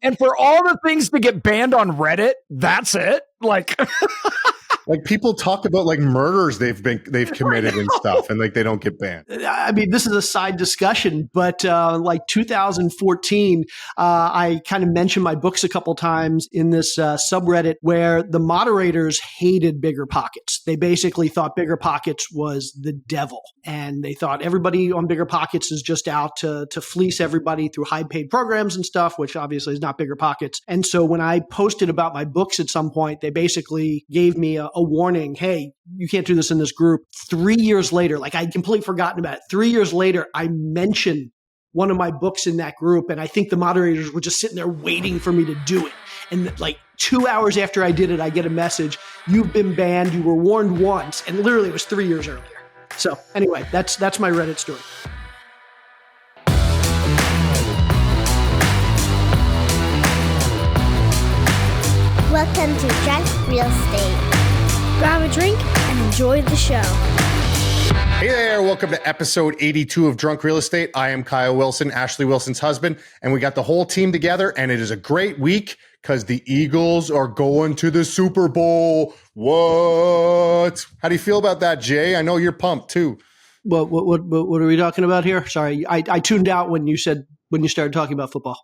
And for all the things to get banned on Reddit, that's it. Like people talk about like murders they've committed and stuff, and like they don't get banned. I mean, this is a side discussion, but like 2014, I kind of mentioned my books a couple times in this subreddit where the moderators hated Bigger Pockets. They basically thought Bigger Pockets was the devil, and they thought everybody on Bigger Pockets is just out to fleece everybody through high paid programs and stuff, which obviously is not Bigger Pockets. And so when I posted about my books at some point, they basically gave me a warning, hey, you can't do this in this group. 3 years later, like I'd completely forgotten about it. 3 years later, I mentioned one of my books in that group, and I think the moderators were just sitting there waiting for me to do it. And like 2 hours after I did it, I get a message, you've been banned, you were warned once, and literally it was 3 years earlier. So anyway, that's my Reddit story. Welcome to Drunk Real Estate. Grab a drink and enjoy the show. Hey there, welcome to episode 82 of Drunk Real Estate. I am Kyle Wilson, Ashley Wilson's husband, and we got the whole team together, and it is a great week because the Eagles are going to the Super Bowl. What? How do you feel about that, Jay? I know you're pumped too. What are we talking about here? Sorry, I tuned out when you started talking about football.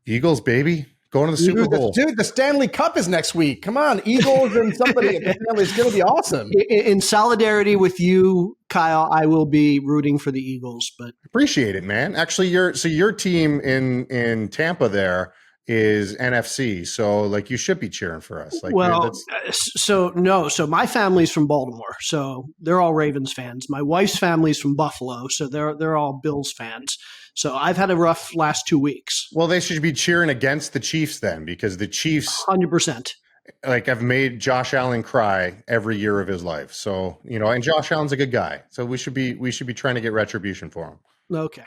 Eagles, baby. Going to the Super Bowl. Dude, the Stanley Cup is next week. Come on, Eagles and somebody. It's going to be awesome. In solidarity with you, Kyle, I will be rooting for the Eagles. But appreciate it, man. Actually, your team in Tampa there is NFC, so like you should be cheering for us. Like, so my family's from Baltimore, so they're all Ravens fans. My wife's family's from Buffalo, so they're all Bills fans. So I've had a rough last 2 weeks. Well, they should be cheering against the Chiefs then, because the Chiefs 100%. like have made Josh Allen cry every year of his life. So, and Josh Allen's a good guy. So we should be trying to get retribution for him. Okay.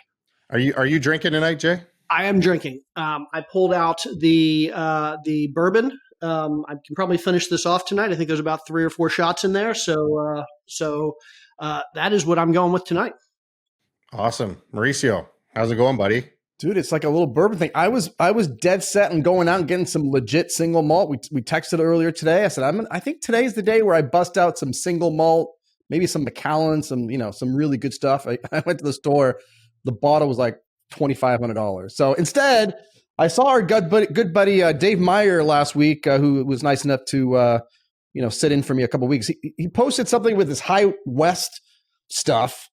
Are you drinking tonight, Jay? I am drinking. I pulled out the bourbon. I can probably finish this off tonight. I think there's about 3 or 4 shots in there. So that is what I'm going with tonight. Awesome. Mauricio, how's it going, buddy? Dude, it's like a little bourbon thing. I was dead set on going out and getting some legit single malt. We texted earlier today. I said, I think today's the day where I bust out some single malt, maybe some Macallan, some really good stuff. I went to the store. The bottle was like $2,500. So instead, I saw our good buddy Dave Meyer last week, who was nice enough to sit in for me a couple of weeks. He posted something with his High West stuff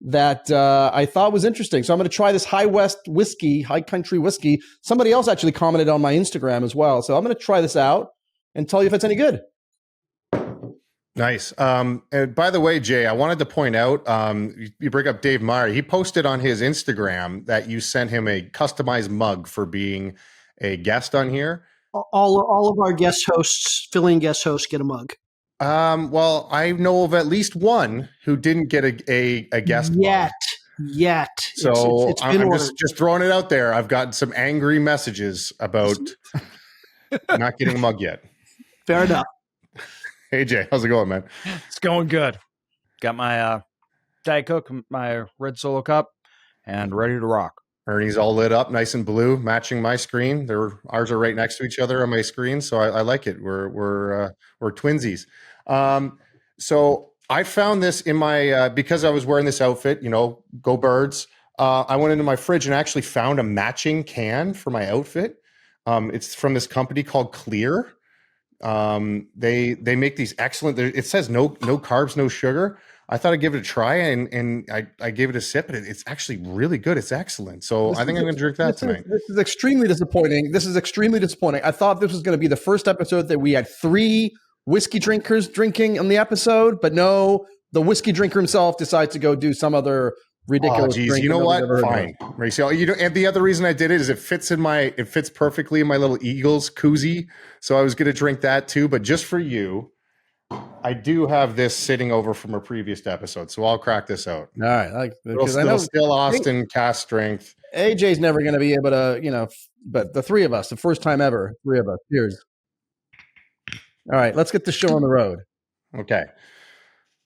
that I thought was interesting. So I'm going to try this High West whiskey, High Country whiskey. Somebody else actually commented on my Instagram as well. So I'm going to try this out and tell you if it's any good. Nice. And by the way, Jay, I wanted to point out, you bring up Dave Meyer. He posted on his Instagram that you sent him a customized mug for being a guest on here. All of our guest hosts, fill-in guest hosts, get a mug. Well, I know of at least one who didn't get a guest yet. So it's I'm just throwing it out there. I've gotten some angry messages about not getting a mug yet. Fair enough. Hey, Jay, how's it going, man? It's going good. Got my Diet Coke, my red Solo cup, and ready to rock. Ernie's all lit up, nice and blue, matching my screen. Ours are right next to each other on my screen, so I like it. We're twinsies. So I found this in my because I was wearing this outfit. Go Birds. I went into my fridge and actually found a matching can for my outfit. It's from this company called Clear. They make these excellent. It says no carbs, no sugar. I thought I'd give it a try, and I gave it a sip, and it's actually really good. It's excellent. So I think I'm going to drink that tonight. This is extremely disappointing. I thought this was going to be the first episode that we had 3 whiskey drinkers drinking on the episode, but no, the whiskey drinker himself decides to go do some other ridiculous drink. You know what? Fine, Mauricio. And the other reason I did it is it fits perfectly in my little Eagles koozie. So I was going to drink that too, but just for you, I do have this sitting over from a previous episode, so I'll crack this out. All right, because I know still Austin cast strength. AJ's never going to be able to, but the 3 of us, the first time ever, 3 of us. Cheers. All right, let's get the show on the road. Okay.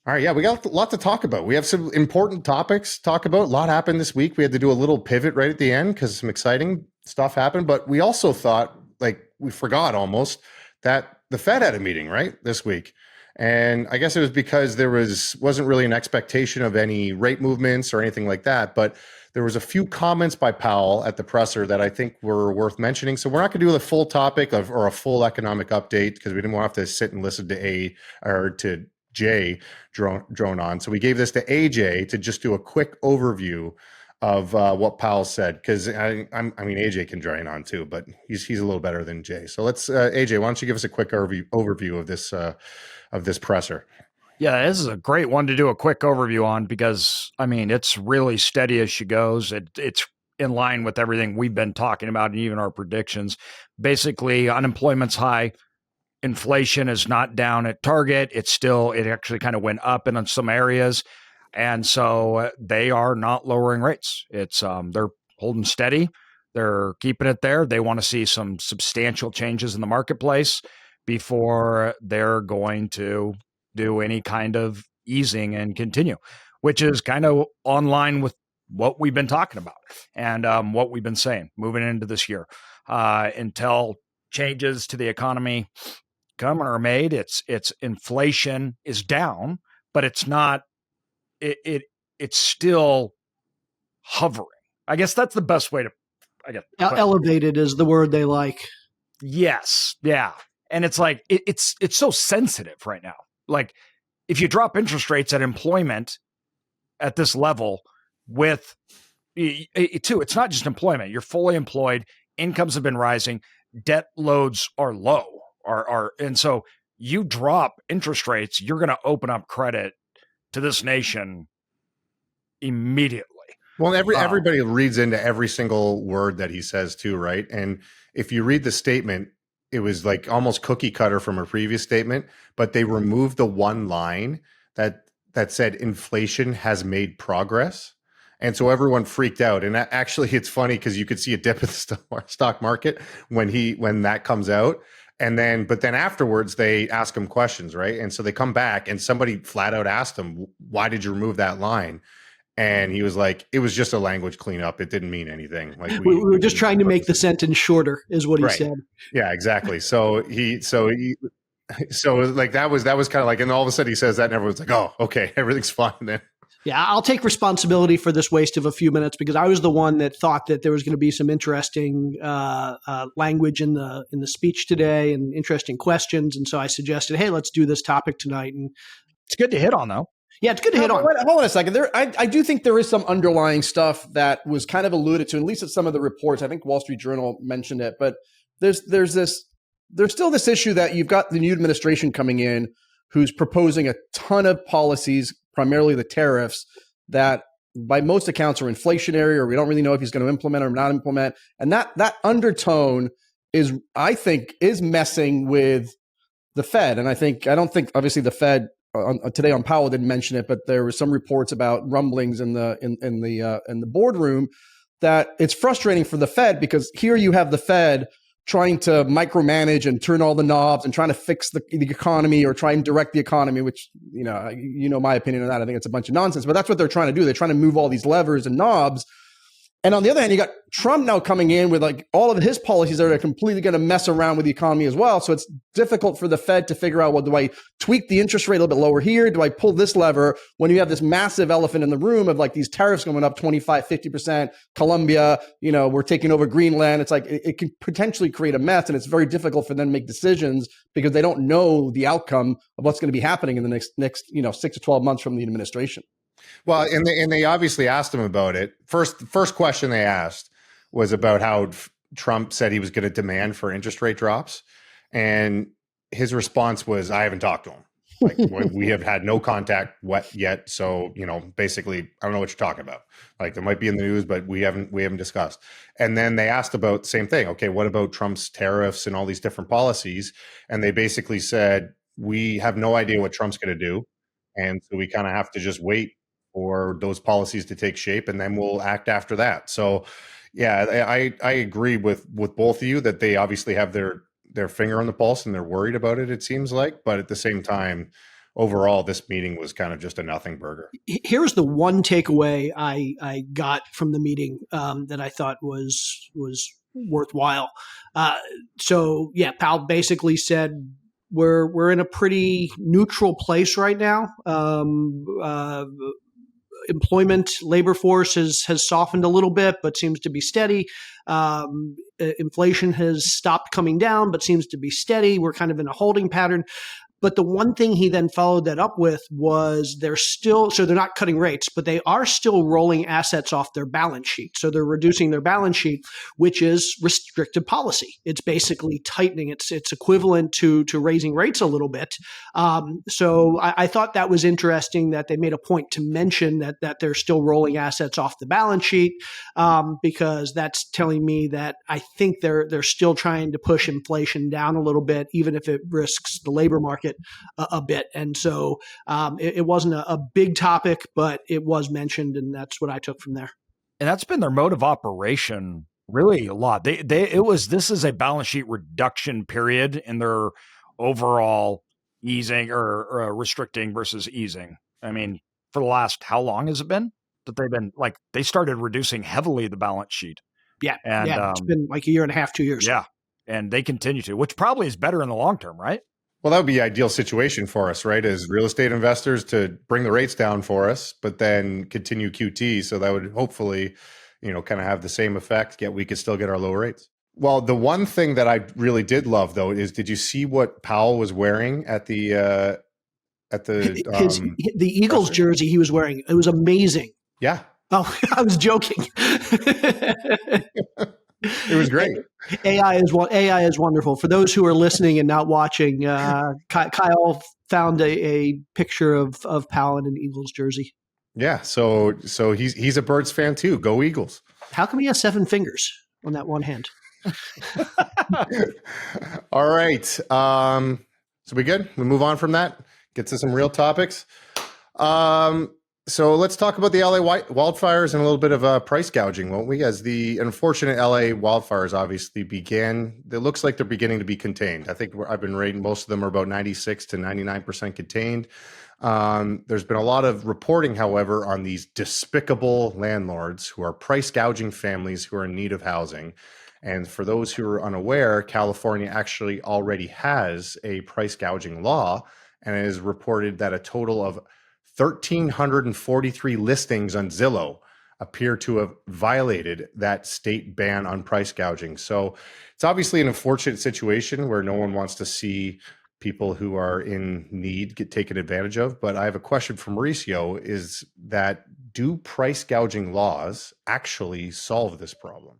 All right, yeah, we got a lot to talk about. We have some important topics to talk about. A lot happened this week. We had to do a little pivot right at the end because some exciting stuff happened, but we also thought, like, we forgot almost that the Fed had a meeting, right, this week. And I guess it was because there wasn't really an expectation of any rate movements or anything like that, but there was a few comments by Powell at the presser that I think were worth mentioning. So we're not going to do the full topic or a full economic update because we didn't want to have to sit and listen to Jay drone on. So we gave this to AJ to just do a quick overview of what Powell said, because I mean AJ can join on too, but he's a little better than Jay. So let's AJ, why don't you give us a quick overview of this presser? Yeah, this is a great one to do a quick overview on because, I mean, it's really steady as she goes. It's in line with everything we've been talking about and even our predictions. Basically, unemployment's high. Inflation is not down at target. It actually kind of went up in some areas. And so they are not lowering rates. They're holding steady. They're keeping it there. They want to see some substantial changes in the marketplace before they're going to do any kind of easing and continue, which is kind of online with what we've been talking about and what we've been saying moving into this year. Until changes to the economy come or are made, it's inflation is down, but it's not. It's still hovering. I guess that's the best way to. Elevated is the word they like. Yes, yeah, and it's like it's so sensitive right now. Like, if you drop interest rates at employment at this level with it's not just employment. You're fully employed. Incomes have been rising. Debt loads are low. And so you drop interest rates, you're going to open up credit to this nation immediately. Well, everybody reads into every single word that he says too, right? And if you read the statement, it was like almost cookie cutter from a previous statement, but they removed the one line that said inflation has made progress. And so everyone freaked out. And actually, it's funny because you could see a dip in the stock market when that comes out. But then afterwards, they ask him questions, right? And so they come back and somebody flat out asked him, why did you remove that line? And he was like, it was just a language cleanup. It didn't mean anything. Like we were just trying to make the sentence shorter, is what he said. Yeah, exactly. So like that was kind of like, and all of a sudden he says that, and everyone's like, oh, okay, everything's fine then. Yeah, I'll take responsibility for this waste of a few minutes because I was the one that thought that there was going to be some interesting language in the speech today and interesting questions, and so I suggested, hey, let's do this topic tonight. And it's good to hit on, though. Yeah, it's good to hit on. Hold on a second. I do think there is some underlying stuff that was kind of alluded to, at least at some of the reports. I think Wall Street Journal mentioned it, but there's still this issue that you've got the new administration coming in who's proposing a ton of policies, primarily the tariffs, that by most accounts are inflationary, or we don't really know if he's going to implement or not implement. And that undertone I think is messing with the Fed. And I don't think obviously the Fed today on Powell didn't mention it, but there were some reports about rumblings in the boardroom that it's frustrating for the Fed because here you have the Fed trying to micromanage and turn all the knobs and trying to fix the economy or try and direct the economy, which, my opinion on that. I think it's a bunch of nonsense, but that's what they're trying to do. They're trying to move all these levers and knobs. And on the other hand, you got Trump now coming in with like all of his policies that are completely going to mess around with the economy as well. So it's difficult for the Fed to figure out, well, do I tweak the interest rate a little bit lower here? Do I pull this lever when you have this massive elephant in the room of like these tariffs going up 25, 50%, Colombia, we're taking over Greenland. It's like it can potentially create a mess, and it's very difficult for them to make decisions because they don't know the outcome of what's going to be happening in the next 6 to 12 months from the administration. Well, and they obviously asked him about it. The first question they asked was about how Trump said he was going to demand for interest rate drops. And his response was, I haven't talked to him. Like, we have had no contact yet. So, basically, I don't know what you're talking about. Like, it might be in the news, but we haven't discussed. And then they asked about the same thing. Okay, what about Trump's tariffs and all these different policies? And they basically said, we have no idea what Trump's going to do. And so we kind of have to just wait for those policies to take shape, and then we'll act after that. So, yeah, I agree with both of you that they obviously have their finger on the pulse and they're worried about it, it seems like. But at the same time, overall, this meeting was kind of just a nothing burger. Here's the one takeaway I got from the meeting that I thought was worthwhile. So yeah, Powell basically said we're in a pretty neutral place right now. Employment labor force has softened a little bit, but seems to be steady. Inflation has stopped coming down, but seems to be steady. We're kind of in a holding pattern. But the one thing he then followed that up with was so they're not cutting rates, but they are still rolling assets off their balance sheet. So they're reducing their balance sheet, which is restrictive policy. It's basically tightening. It's equivalent to raising rates a little bit. So I thought that was interesting that they made a point to mention that they're still rolling assets off the balance sheet, because that's telling me that I think they're still trying to push inflation down a little bit, even if it risks the labor market a bit. And so it wasn't a big topic, but it was mentioned, and that's what I took from there. And that's been their mode of operation really a lot. This is a balance sheet reduction period in their overall easing or restricting versus easing. I mean, for the last, how long has it been that they've been they started reducing heavily the balance sheet? Yeah. And it's been like a year and a half, 2 years. Yeah. And they continue to, which probably is better in the long term, right? Well, that would be the ideal situation for us, right? As real estate investors, to bring the rates down for us, but then continue QT. So that would hopefully, kind of have the same effect, yet we could still get our low rates. Well, the one thing that I really did love, though, is did you see what Powell was wearing at the the Eagles jersey he was wearing? It was amazing. Yeah. Oh, I was joking. It was great. AI is wonderful. For those who are listening and not watching, Kyle found a picture of Powell in an Eagles jersey. Yeah, so he's a Birds fan too. Go Eagles! How come he has 7 fingers on that one hand? All right. So we good? We move on from that. Get to some real topics. So let's talk about the LA wildfires and a little bit of price gouging, won't we? As the unfortunate LA wildfires obviously began, it looks like they're beginning to be contained. I think I've been rating most of them are about 96 to 99% contained. There's been a lot of reporting, however, on these despicable landlords who are price gouging families who are in need of housing. And for those who are unaware, California actually already has a price gouging law, and it is reported that a total of 1,343 listings on Zillow appear to have violated that state ban on price gouging. So it's obviously an unfortunate situation where no one wants to see people who are in need get taken advantage of. But I have a question for Mauricio, is that do price gouging laws actually solve this problem?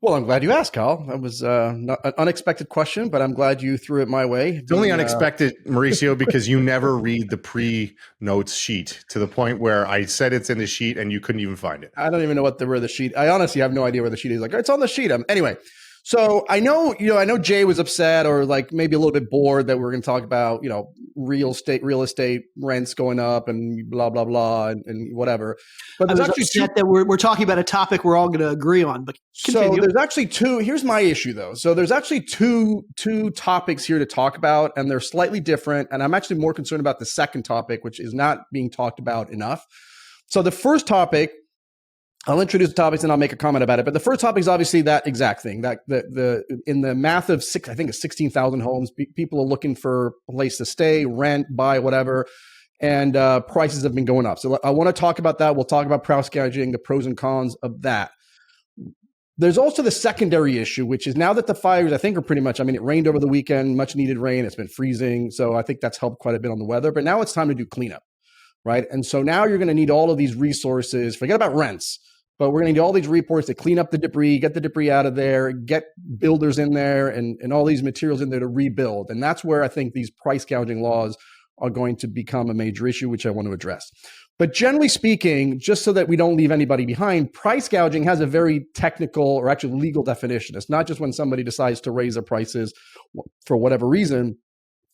Well, I'm glad you asked, Kyle. That was not an unexpected question, but I'm glad you threw it my way. It's only unexpected, Mauricio, because you never read the pre-notes sheet to the point where I said it's in the sheet and you couldn't even find it. I don't even know where the sheet. I honestly have no idea where the sheet is. Like, it's on the sheet. Anyway. So I know Jay was upset or like maybe a little bit bored that we're going to talk about, real estate rents going up and blah, blah, blah, and whatever. But there's actually upset that we're talking about a topic we're all going to agree on, but continue. So there's actually here's my issue though. So there's actually two topics here to talk about, and they're slightly different. And I'm actually more concerned about the second topic, which is not being talked about enough. So the first topic, I'll introduce the topics and I'll make a comment about it. But the first topic is obviously that exact thing, that in the math of I think it's 16,000 homes, people are looking for a place to stay, rent, buy, whatever, and prices have been going up. So I want to talk about that. We'll talk about price gouging, the pros and cons of that. There's also the secondary issue, which is now that the fires, I think, are pretty much, it rained over the weekend, much needed rain. It's been freezing. So I think that's helped quite a bit on the weather. But now it's time to do cleanup, right? And so now you're going to need all of these resources. Forget about rents. But we're going to need all these reports to clean up the debris, get the debris out of there, get builders in there and all these materials in there to rebuild. And that's where I think these price gouging laws are going to become a major issue, which I want to address. But generally speaking, just so that we don't leave anybody behind, price gouging has a very technical or actually legal definition. It's not just when somebody decides to raise their prices for whatever reason.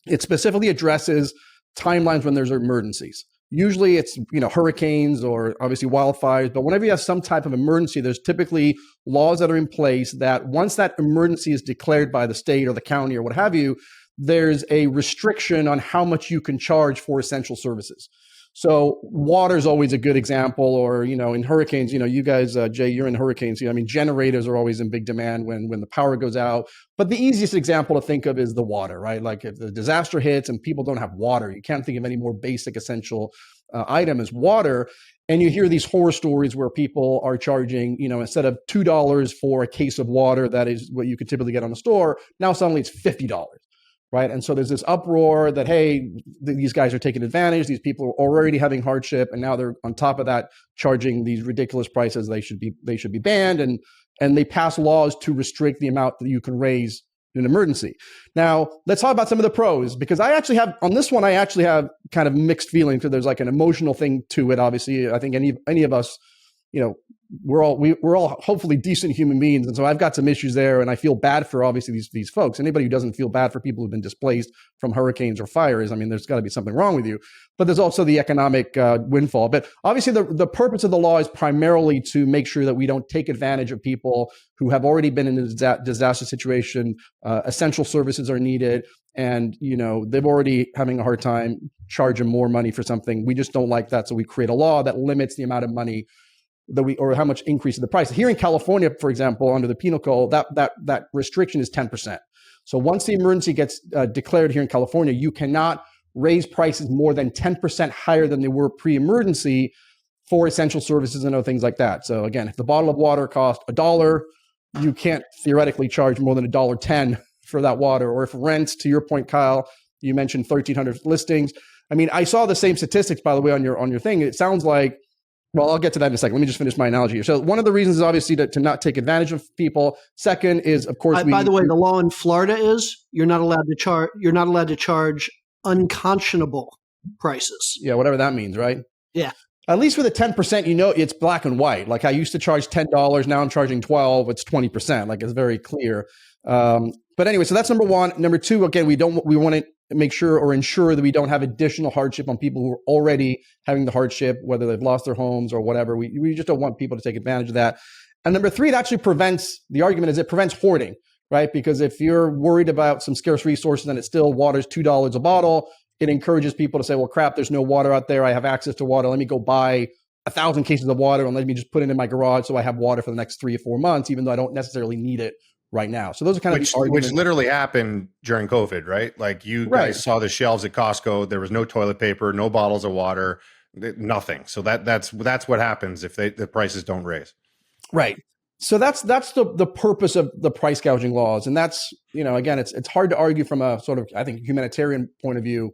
It specifically addresses timelines when there's emergencies. Usually it's, hurricanes or obviously wildfires, but whenever you have some type of emergency, there's typically laws that are in place that once that emergency is declared by the state or the county or what have you, there's a restriction on how much you can charge for essential services. So water is always a good example, or, in hurricanes, you guys, Jay, you're in hurricanes. I mean, generators are always in big demand when the power goes out. But the easiest example to think of is the water, right? Like if the disaster hits and people don't have water, you can't think of any more basic essential item as water. And you hear these horror stories where people are charging, instead of $2 for a case of water, that is what you could typically get on the store, now suddenly it's $50. Right. And so there's this uproar that, hey, these guys are taking advantage. These people are already having hardship. And now they're on top of that charging these ridiculous prices. They should be banned. And they pass laws to restrict the amount that you can raise in an emergency. Now, let's talk about some of the pros, because I actually have kind of mixed feelings, because there's like an emotional thing to it. Obviously, I think any of us, we're all hopefully decent human beings. And so I've got some issues there, and I feel bad for obviously these folks. Anybody who doesn't feel bad for people who've been displaced from hurricanes or fires, I mean, there's got to be something wrong with you. But there's also the economic windfall. But obviously the purpose of the law is primarily to make sure that we don't take advantage of people who have already been in a disaster situation. Essential services are needed, and they've already having a hard time charging more money for something. We just don't like that. So we create a law that limits the amount of money or how much increase in the price. Here in California, for example, under the penal code, that restriction is 10%. So once the emergency gets declared here in California, you cannot raise prices more than 10% higher than they were pre-emergency for essential services and other things like that. So again, if the bottle of water costs $1, you can't theoretically charge more than $1.10 for that water. Or if rents, to your point, Kyle, you mentioned 1,300 listings. I mean, I saw the same statistics, by the way, on your thing. It sounds like, well, I'll get to that in a second. Let me just finish my analogy here. So one of the reasons is obviously to not take advantage of people. Second is, of course, by the way, the law in Florida is you're not allowed to charge unconscionable prices. Yeah, whatever that means, right? Yeah. At least with the 10%, it's black and white. Like I used to charge $10, now I'm charging $12. It's 20%. Like it's very clear. But anyway, so that's number one. Number two, again, we want to make sure or ensure that we don't have additional hardship on people who are already having the hardship, whether they've lost their homes or whatever. We just don't want people to take advantage of that. And number three, it actually prevents hoarding, right? Because if you're worried about some scarce resources and it's still water's $2 a bottle, it encourages people to say, well, crap, there's no water out there. I have access to water. Let me go buy 1,000 cases of water and let me just put it in my garage so I have water for the next 3 or 4 months, even though I don't necessarily need it right now. So those are kind of the arguments. Which literally happened during COVID, right? Like you guys saw the shelves at Costco. There was no toilet paper, no bottles of water, nothing. So that's what happens if the prices don't raise. Right. So that's the purpose of the price gouging laws. And that's, again, it's hard to argue from a sort of, I think, humanitarian point of view.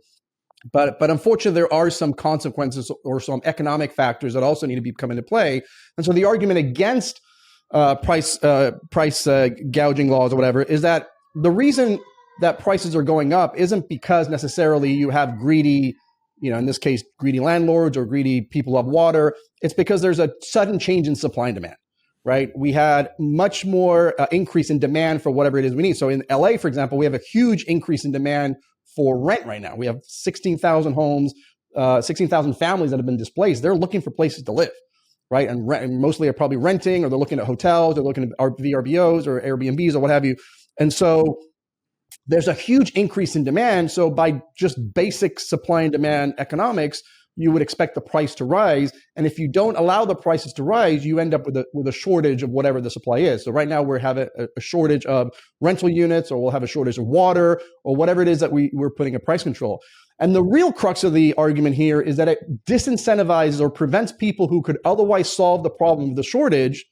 But unfortunately, there are some consequences or some economic factors that also need to come into play. And so the argument against price gouging laws or whatever is that the reason that prices are going up isn't because necessarily you have greedy, in this case, greedy landlords or greedy people who have water. It's because there's a sudden change in supply and demand, right? We had much more increase in demand for whatever it is we need. So in LA, for example, we have a huge increase in demand for rent right now. We have 16,000 homes, 16,000 families that have been displaced. They're looking for places to live. Right. And mostly are probably renting, or they're looking at hotels, they're looking at VRBOs or Airbnbs or what have you. And so there's a huge increase in demand. So by just basic supply and demand economics, you would expect the price to rise. And if you don't allow the prices to rise, you end up with a shortage of whatever the supply is. So right now we have a shortage of rental units, or we'll have a shortage of water, or whatever it is that we're putting a price control. And the real crux of the argument here is that it disincentivizes or prevents people who could otherwise solve the problem of the shortage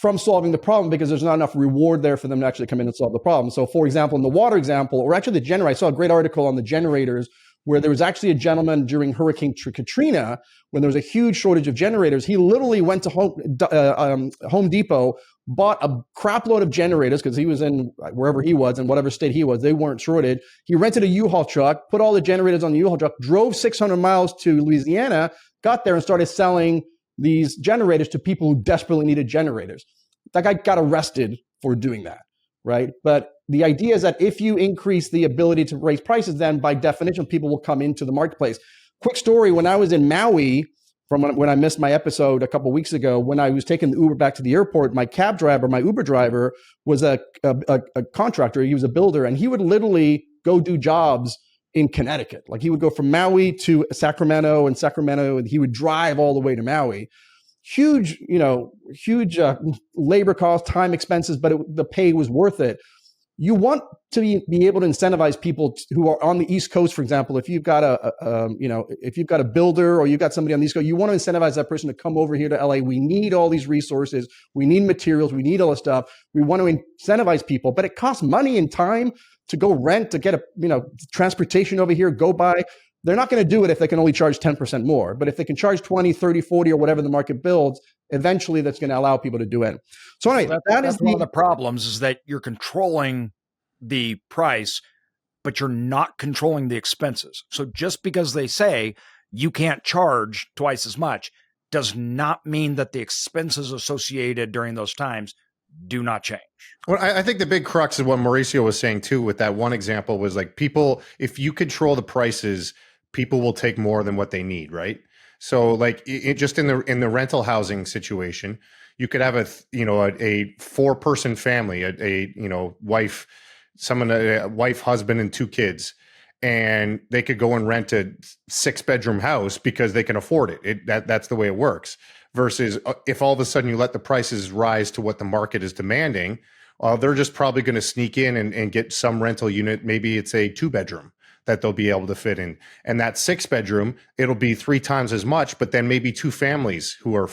from solving the problem, because there's not enough reward there for them to actually come in and solve the problem. So for example, in the water example, or actually the generator, I saw a great article on the generators where there was actually a gentleman during Hurricane Katrina, when there was a huge shortage of generators. He literally went to Home Depot, bought a crap load of generators, because he was in wherever he was, in whatever state he was, they weren't shorted. He rented a U-Haul truck, put all the generators on the U-Haul truck, drove 600 miles to Louisiana, got there and started selling these generators to people who desperately needed generators. That guy got arrested for doing that, right? But the idea is that if you increase the ability to raise prices, then by definition, people will come into the marketplace. Quick story, when I was in Maui, from when I missed my episode a couple of weeks ago, when I was taking the Uber back to the airport, my Uber driver was a contractor. He was a builder, and he would literally go do jobs in Connecticut. Like he would go from Maui to Sacramento, and he would drive all the way to Maui. Huge labor costs, time expenses, but the pay was worth it. You want to be able to incentivize people who are on the East Coast, for example. If you've got if you've got a builder or you've got somebody on the East Coast, you want to incentivize that person to come over here to LA. We need all these resources. We need materials. We need all this stuff. We want to incentivize people, but it costs money and time to go rent, to get transportation over here, go by. They're not going to do it if they can only charge 10% more. But if they can charge 20, 30, 40, or whatever the market builds, eventually that's going to allow people to do it. So anyway, that's one of the problems, is that you're controlling the price, but you're not controlling the expenses. So just because they say you can't charge twice as much does not mean that the expenses associated during those times do not change. Well, I think the big crux of what Mauricio was saying too, with that one example, was like, people, if you control the prices, people will take more than what they need, right? So like just in the rental housing situation, you could have a 4-person family, a wife, husband, and 2 kids, and they could go and rent a 6-bedroom house because they can afford it. That's the way it works. Versus if all of a sudden you let the prices rise to what the market is demanding, they're just probably going to sneak in and get some rental unit. Maybe it's a 2-bedroom that they'll be able to fit in. And that 6-bedroom, it'll be 3 times as much, but then maybe 2 families who are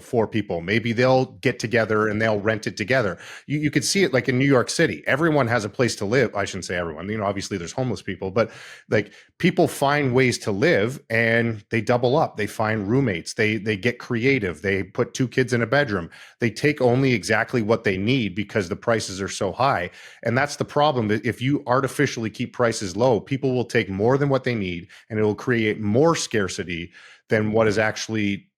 4 people, maybe they'll get together and they'll rent it together. You could see it like in New York City. Everyone has a place to live. I shouldn't say everyone, obviously there's homeless people, but like people find ways to live and they double up. They find roommates. They get creative. They put 2 kids in a bedroom. They take only exactly what they need because the prices are so high. And that's the problem. If you artificially keep prices low, people will take more than what they need, and it will create more scarcity than what is actually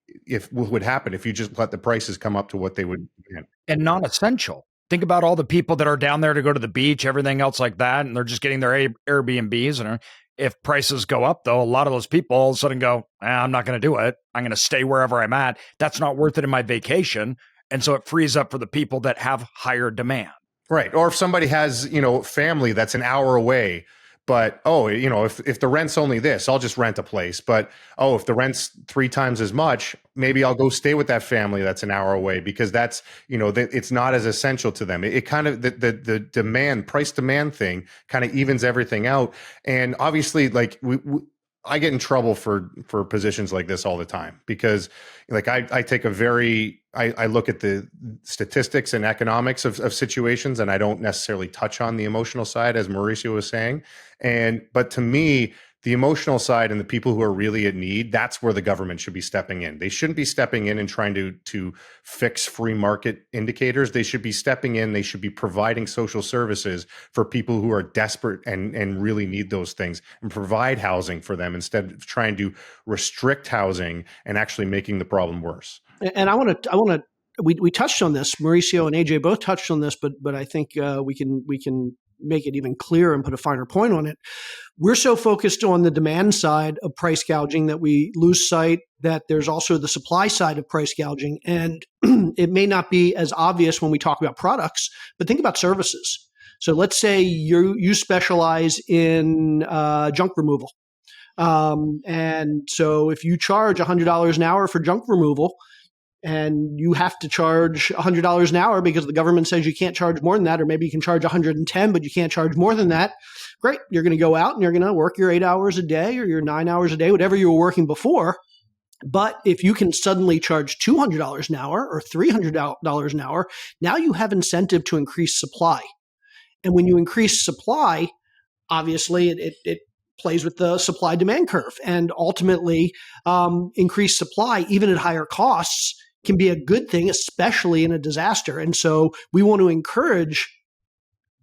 would happen if you just let the prices come up to what they would demand. And non-essential. Think about all the people that are down there to go to the beach, everything else like that, and they're just getting their Airbnbs. And if prices go up, though, a lot of those people all of a sudden go, I'm not going to do it. I'm going to stay wherever I'm at. That's not worth it in my vacation. And so it frees up for the people that have higher demand. Right. Or if somebody has, family that's an hour away, but, if the rent's only this, I'll just rent a place. But, if the rent's 3 times as much, maybe I'll go stay with that family that's an hour away, because that's, it's not as essential to them. It kind of, the price demand thing kind of evens everything out. And obviously, like I get in trouble for positions like this all the time, because like I take I look at the statistics and economics of situations, and I don't necessarily touch on the emotional side, as Mauricio was saying. But to me, the emotional side and the people who are really in need, that's where the government should be stepping in. They shouldn't be stepping in and trying to fix free market indicators. They should be stepping in. They should be providing social services for people who are desperate and really need those things, and provide housing for them instead of trying to restrict housing and actually making the problem worse. And I want to. We touched on this. Mauricio and AJ both touched on this, but I think we can make it even clearer and put a finer point on it. We're so focused on the demand side of price gouging that we lose sight that there's also the supply side of price gouging. And it may not be as obvious when we talk about products, but think about services. So let's say you specialize in junk removal. And so if you charge $100 an hour for junk removal, and you have to charge $100 an hour because the government says you can't charge more than that, or maybe you can charge 110, but you can't charge more than that. Great. You're going to go out and you're going to work your 8 hours a day or your 9 hours a day, whatever you were working before. But if you can suddenly charge $200 an hour or $300 an hour, now you have incentive to increase supply. And when you increase supply, obviously it plays with the supply demand curve, and ultimately increased supply, even at higher costs, can be a good thing, especially in a disaster. And so we want to encourage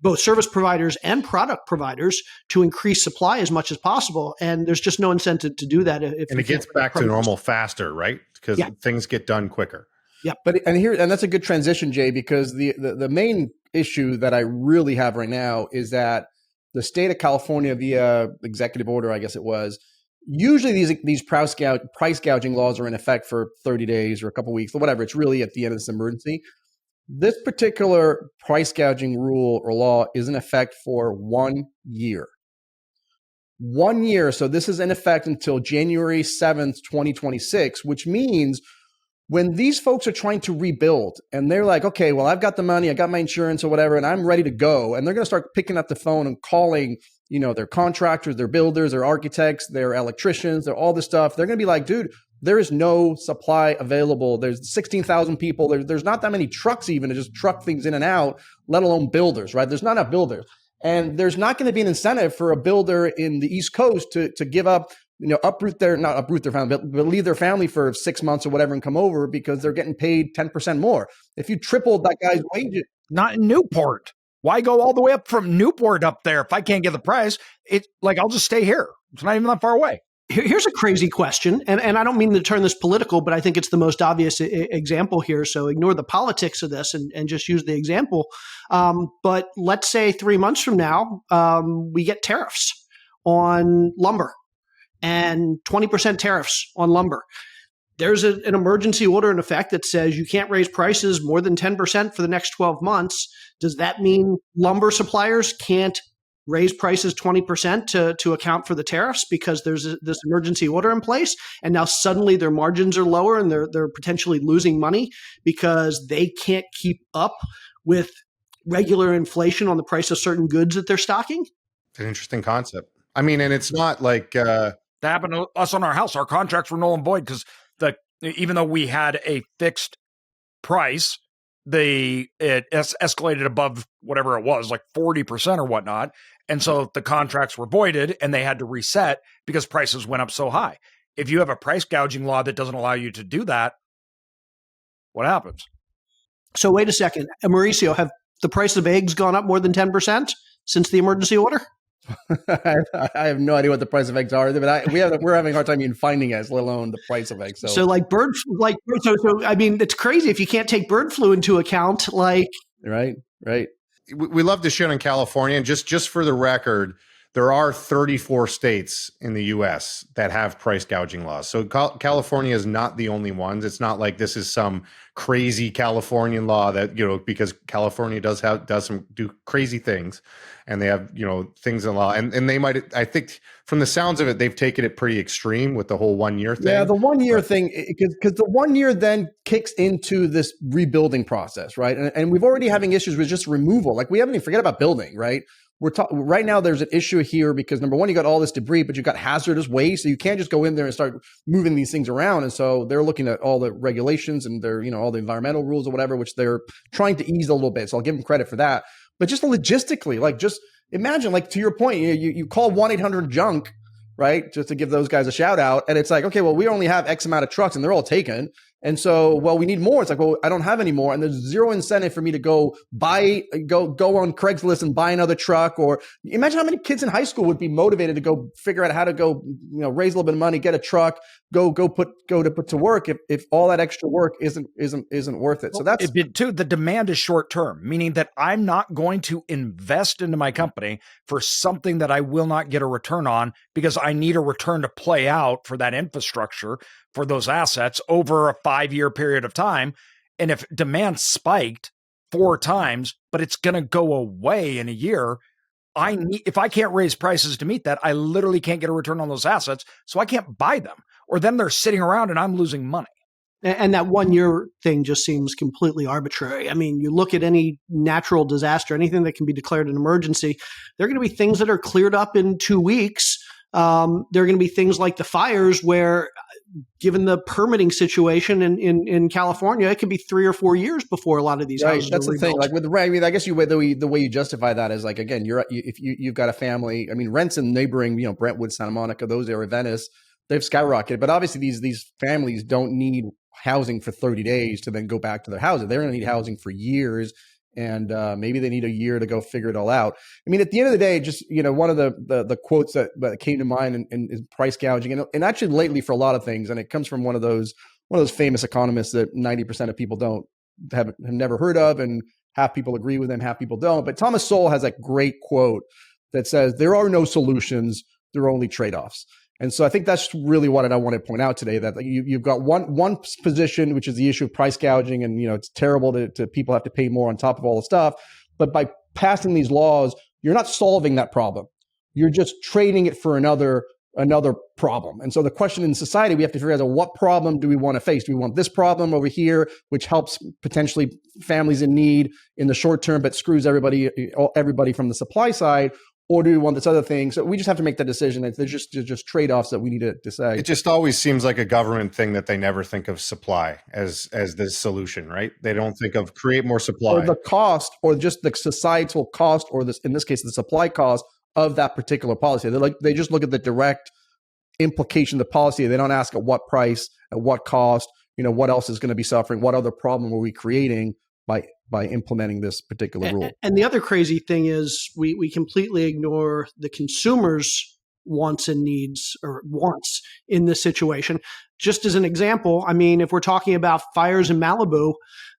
both service providers and product providers to increase supply as much as possible. And there's just no incentive to do that. And it gets back to normal faster, right? Because things get done quicker. Yeah. And that's a good transition, Jay, because the main issue that I really have right now is that the state of California, via executive order, I guess it was, usually these price gouging laws are in effect for 30 days or a couple of weeks or whatever. It's really at the end of this emergency. This particular price gouging rule or law is in effect for 1 year. 1 year. So this is in effect until January 7th, 2026, which means when these folks are trying to rebuild and they're like, okay, well, I've got the money, I got my insurance or whatever, and I'm ready to go. And they're going to start picking up the phone and calling, their contractors, their builders, their architects, their electricians, their all this stuff. They're going to be like, dude, there is no supply available. There's 16,000 people. There's not that many trucks even to just truck things in and out, let alone builders, right? There's not enough builders. And there's not going to be an incentive for a builder in the East Coast to give up, not uproot their family, but leave their family for 6 months or whatever and come over because they're getting paid 10% more. If you tripled that guy's wages. Not in Newport. Why go all the way up from Newport up there if I can't get the price? I'll just stay here. It's not even that far away. Here's a crazy question, and I don't mean to turn this political, but I think it's the most obvious example here. So ignore the politics of this and just use the example. But let's say 3 months from now, we get tariffs on lumber and 20% tariffs on lumber. There's an emergency order in effect that says you can't raise prices more than 10% for the next 12 months. Does that mean lumber suppliers can't raise prices 20% to account for the tariffs because there's this emergency order in place, and now suddenly their margins are lower and they're potentially losing money because they can't keep up with regular inflation on the price of certain goods that they're stocking? It's an interesting concept. I mean, and it's not like that happened to us on our house. Our contracts were null and void because even though we had a fixed price, it escalated above whatever it was, like 40% or whatnot. And so the contracts were voided and they had to reset because prices went up so high. If you have a price gouging law that doesn't allow you to do that, what happens? So wait a second. Mauricio, have the price of eggs gone up more than 10% since the emergency order? I have no idea what the price of eggs are, but we're having a hard time even finding eggs, let alone the price of eggs. So I mean, it's crazy if you can't take bird flu into account. Right. We love to shit on California, and just for the record, there are 34 states in the U.S. that have price gouging laws. So California is not the only ones. It's not like this is some crazy Californian law that, because California does do crazy things, and they have, things in law. And they might, I think from the sounds of it, they've taken it pretty extreme with the whole 1 year thing. Yeah, the 1 year thing, because the 1 year then kicks into this rebuilding process, right? And we've already having issues with just removal. Like we haven't even forget about building, right? Right now there's an issue here because number one, you got all this debris, but you got hazardous waste. So you can't just go in there and start moving these things around. And so they're looking at all the regulations and all the environmental rules or whatever, which they're trying to ease a little bit. So I'll give them credit for that. But just logistically, just imagine, to your point, you call 1-800-JUNK, right? Just to give those guys a shout out. And it's like, okay, well, we only have X amount of trucks and they're all taken. And so, well, we need more. It's like, well, I don't have any more. And there's zero incentive for me to go on Craigslist and buy another truck. Or imagine how many kids in high school would be motivated to go figure out how to go, raise a little bit of money, get a truck, go put to work if all that extra work isn't worth it. So that's too. The demand is short term, meaning that I'm not going to invest into my company for something that I will not get a return on because I need a return to play out for that infrastructure, for those assets over a 5-year period of time. And if demand spiked 4 times, but it's going to go away in a year, if I can't raise prices to meet that, I literally can't get a return on those assets. So I can't buy them, or then they're sitting around and I'm losing money. And that 1 year thing just seems completely arbitrary. I mean, you look at any natural disaster, anything that can be declared an emergency, there are going to be things that are cleared up in 2 weeks. There are going to be things like the fires where, given the permitting situation in California, it could be 3 or 4 years before a lot of these houses That's are the thing. rebuilt. Like with the rent, I mean, I guess the way you justify that is like, again, if you've got a family. I mean, rents in neighboring, Brentwood, Santa Monica, those areas, Venice, they've skyrocketed. But obviously, these families don't need housing for 30 days to then go back to their houses. They're going to need housing for years. And maybe they need a year to go figure it all out. I mean, at the end of the day, just one of the quotes that came to mind is price gouging, and actually lately for a lot of things, and it comes from one of those famous economists that 90% of people have never heard of, and half people agree with him, half people don't. But Thomas Sowell has a great quote that says, "There are no solutions; there are only trade-offs." And so I think that's really what I want to point out today, that you've got one position, which is the issue of price gouging. And, it's terrible to people have to pay more on top of all the stuff. But by passing these laws, you're not solving that problem. you're just trading it for another problem. And so the question in society, we have to figure out what problem do we want to face? Do we want this problem over here, which helps potentially families in need in the short term, but screws everybody from the supply side? Or do we want this other thing? So we just have to make that decision. There's just trade-offs that we need to decide. It just always seems like a government thing that they never think of supply as the solution, right? They don't think of create more supply. Or the cost, or just the societal cost, or this, in this case, the supply cost of that particular policy. They just look at the direct implication of the policy. They don't ask at what price, at what cost, what else is going to be suffering, what other problem are we creating by implementing this particular rule. And the other crazy thing is we completely ignore the consumer's wants and needs, or wants in this situation. Just as an example, I mean, if we're talking about fires in Malibu,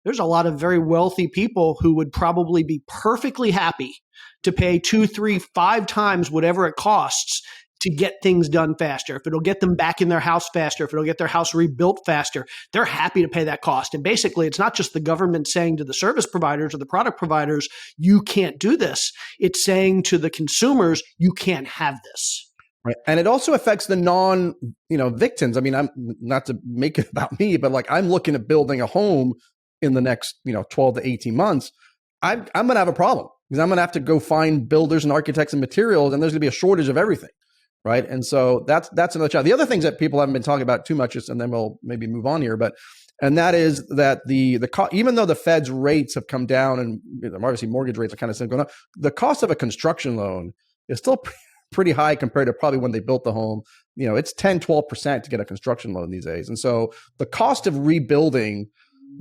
there's a lot of very wealthy people who would probably be perfectly happy to pay 2, 3, 5 times whatever it costs to get things done faster. If it'll get them back in their house faster, if it'll get their house rebuilt faster, they're happy to pay that cost. And basically, it's not just the government saying to the service providers or the product providers, you can't do this. It's saying to the consumers, you can't have this. Right. And it also affects the victims. I mean, I'm not to make it about me, but like I'm looking at building a home in the next, 12 to 18 months. I'm going to have a problem because I'm going to have to go find builders and architects and materials, and there's going to be a shortage of everything. Right. And so that's another challenge. The other things that people haven't been talking about too much is, and then we'll maybe move on here, and that is that even though the Fed's rates have come down and obviously mortgage rates are kind of going up, the cost of a construction loan is still pretty high compared to probably when they built the home. It's 10, 12% to get a construction loan these days. And so the cost of rebuilding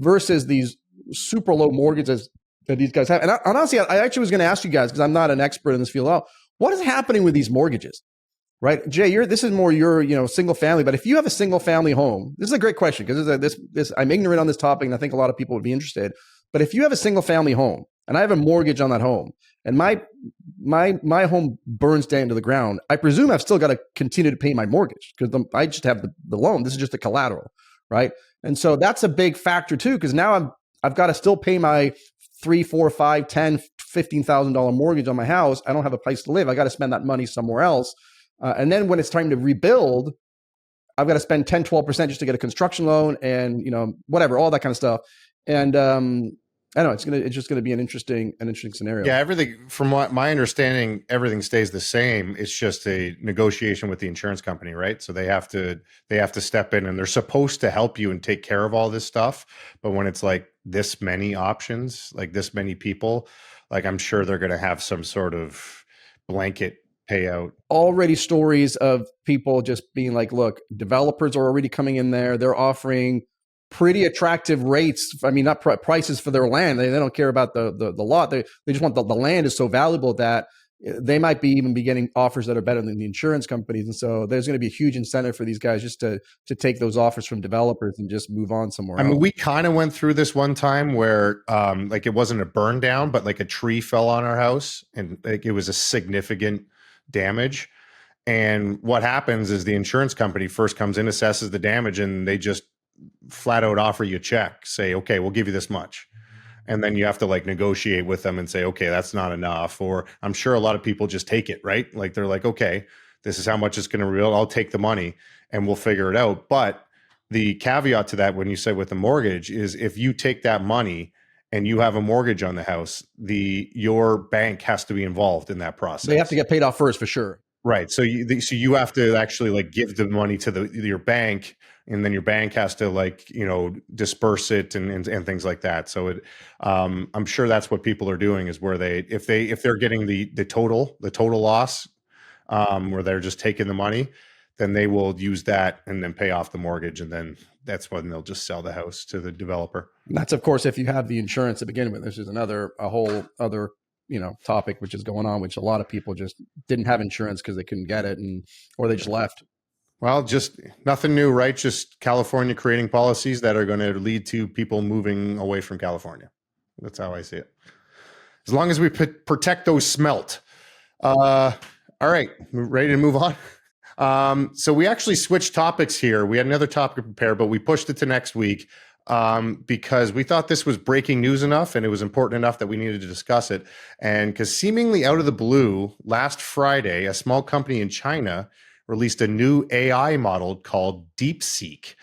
versus these super low mortgages that these guys have. And honestly, I actually was going to ask you guys, because I'm not an expert in this field, what is happening with these mortgages? Right, Jay, this is more your single family, but if you have a single family home, this is a great question because this I'm ignorant on this topic, and I think a lot of people would be interested. But if you have a single family home and I have a mortgage on that home, and my home burns down to the ground, I presume I've still got to continue to pay my mortgage because I just have the loan. This is just the collateral, right? And so that's a big factor too, because now I've got to still pay my $3, $4, $5, $10, $15,000 mortgage on my house. I don't have a place to live. I got to spend that money somewhere else. And then when it's time to rebuild, I've got to spend 10, 12% just to get a construction loan and, whatever, all that kind of stuff. And I know it's just going to be an interesting scenario. Yeah. Everything from what my understanding, everything stays the same. It's just a negotiation with the insurance company, right? So they have to step in, and they're supposed to help you and take care of all this stuff. But when it's like this many options, like this many people, like I'm sure they're going to have some sort of blanket payout. Already stories of people just being like, look, developers are already coming in there. They're offering pretty attractive rates. I mean, not prices for their land. They don't care about the lot. They just want the land is so valuable that they might be getting offers that are better than the insurance companies. And so there's going to be a huge incentive for these guys just to take those offers from developers and just move on somewhere else. I mean, we kind of went through this one time where like it wasn't a burn down, but like a tree fell on our house, and like it was a significant damage. And what happens is the insurance company first comes in, assesses the damage, and they just flat out offer you a check, say, okay, we'll give you this much. And then you have to like negotiate with them and say, okay, that's not enough. Or I'm sure a lot of people just take it, right? Like they're like, okay, this is how much it's going to real. I'll take the money and we'll figure it out. But the caveat to that, when you say with the mortgage, is if you take that money and you have a mortgage on the house, your bank has to be involved in that process. They have to get paid off first for sure. Right. So you have to actually like give the money to your bank, and then your bank has to like, disperse it and things like that. So I'm sure that's what people are doing, is where if they're getting the total loss, where they're just taking the money, then they will use that and then pay off the mortgage. And then that's when they'll just sell the house to the developer. And that's of course, if you have the insurance to begin with. This is a whole other topic which is going on, which a lot of people just didn't have insurance because they couldn't get it, or they just left. Well, just nothing new, right? Just California creating policies that are going to lead to people moving away from California. That's how I see it. As long as we protect those smelt. All right, ready to move on? So we actually switched topics here. We had another topic prepared, but we pushed it to next week. because we thought this was breaking news enough and it was important enough that we needed to discuss it. And because seemingly out of the blue, last Friday, a small company in China released a new AI model called Deepseek.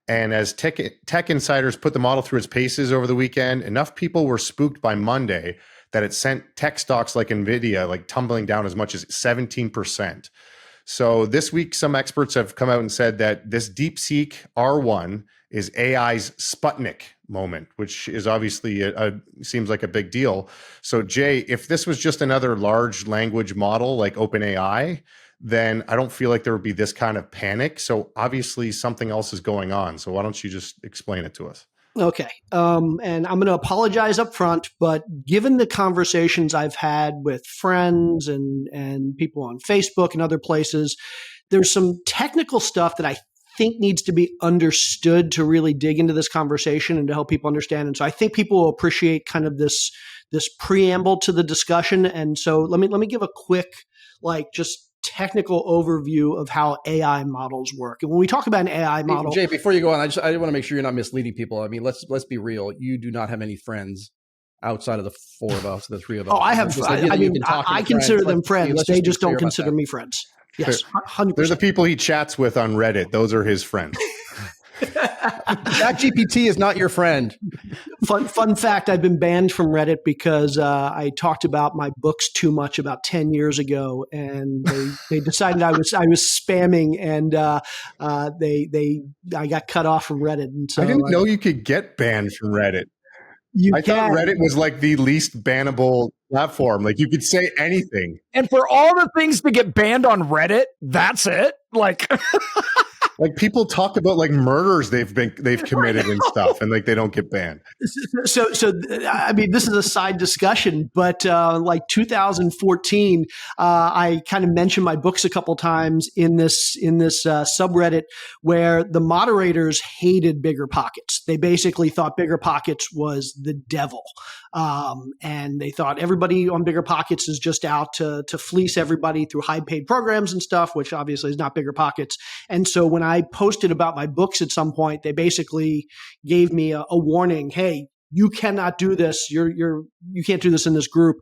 And as tech insiders put the model through its paces over the weekend, enough people were spooked by Monday that it sent tech stocks like NVIDIA like tumbling down as much as 17%. So this week, some experts have come out and said that this DeepSeek R1 is AI's Sputnik moment, which is obviously seems like a big deal. So Jay, if this was just another large language model like OpenAI, then I don't feel like there would be this kind of panic. So obviously something else is going on. So why don't you just explain it to us? Okay. And I'm going to apologize up front, but given the conversations I've had with friends and people on Facebook and other places, there's some technical stuff that I think needs to be understood to really dig into this conversation and to help people understand. And so I think people will appreciate kind of this preamble to the discussion. And so let me give a quick, just technical overview of how AI models work. And when we talk about an AI model, Jay, before you go on, I want to make sure you're not misleading people. I mean, let's be real. You do not have any friends outside of the four of us, the three of us. Oh, I have. I consider them friends. They just don't consider me friends. Yes, 100%. There's the people he chats with on Reddit. Those are his friends. ChatGPT is not your friend. Fun fact, I've been banned from Reddit because I talked about my books too much about 10 years ago, and they decided I was spamming, and I got cut off from Reddit. And so I didn't know you could get banned from Reddit. I thought Reddit was like the least bannable platform. Like you could say anything. And for all the things to get banned on Reddit, that's it. Like people talk about like murders they've committed and stuff, and like they don't get banned. So I mean, this is a side discussion, but 2014, I kind of mentioned my books a couple times in this subreddit where the moderators hated BiggerPockets. They basically thought BiggerPockets was the devil, and they thought everybody on BiggerPockets is just out to fleece everybody through high-paid programs and stuff, which obviously is not BiggerPockets. And so when I posted about my books at some point, they basically gave me a warning. Hey, you cannot do this. You can't do this in this group.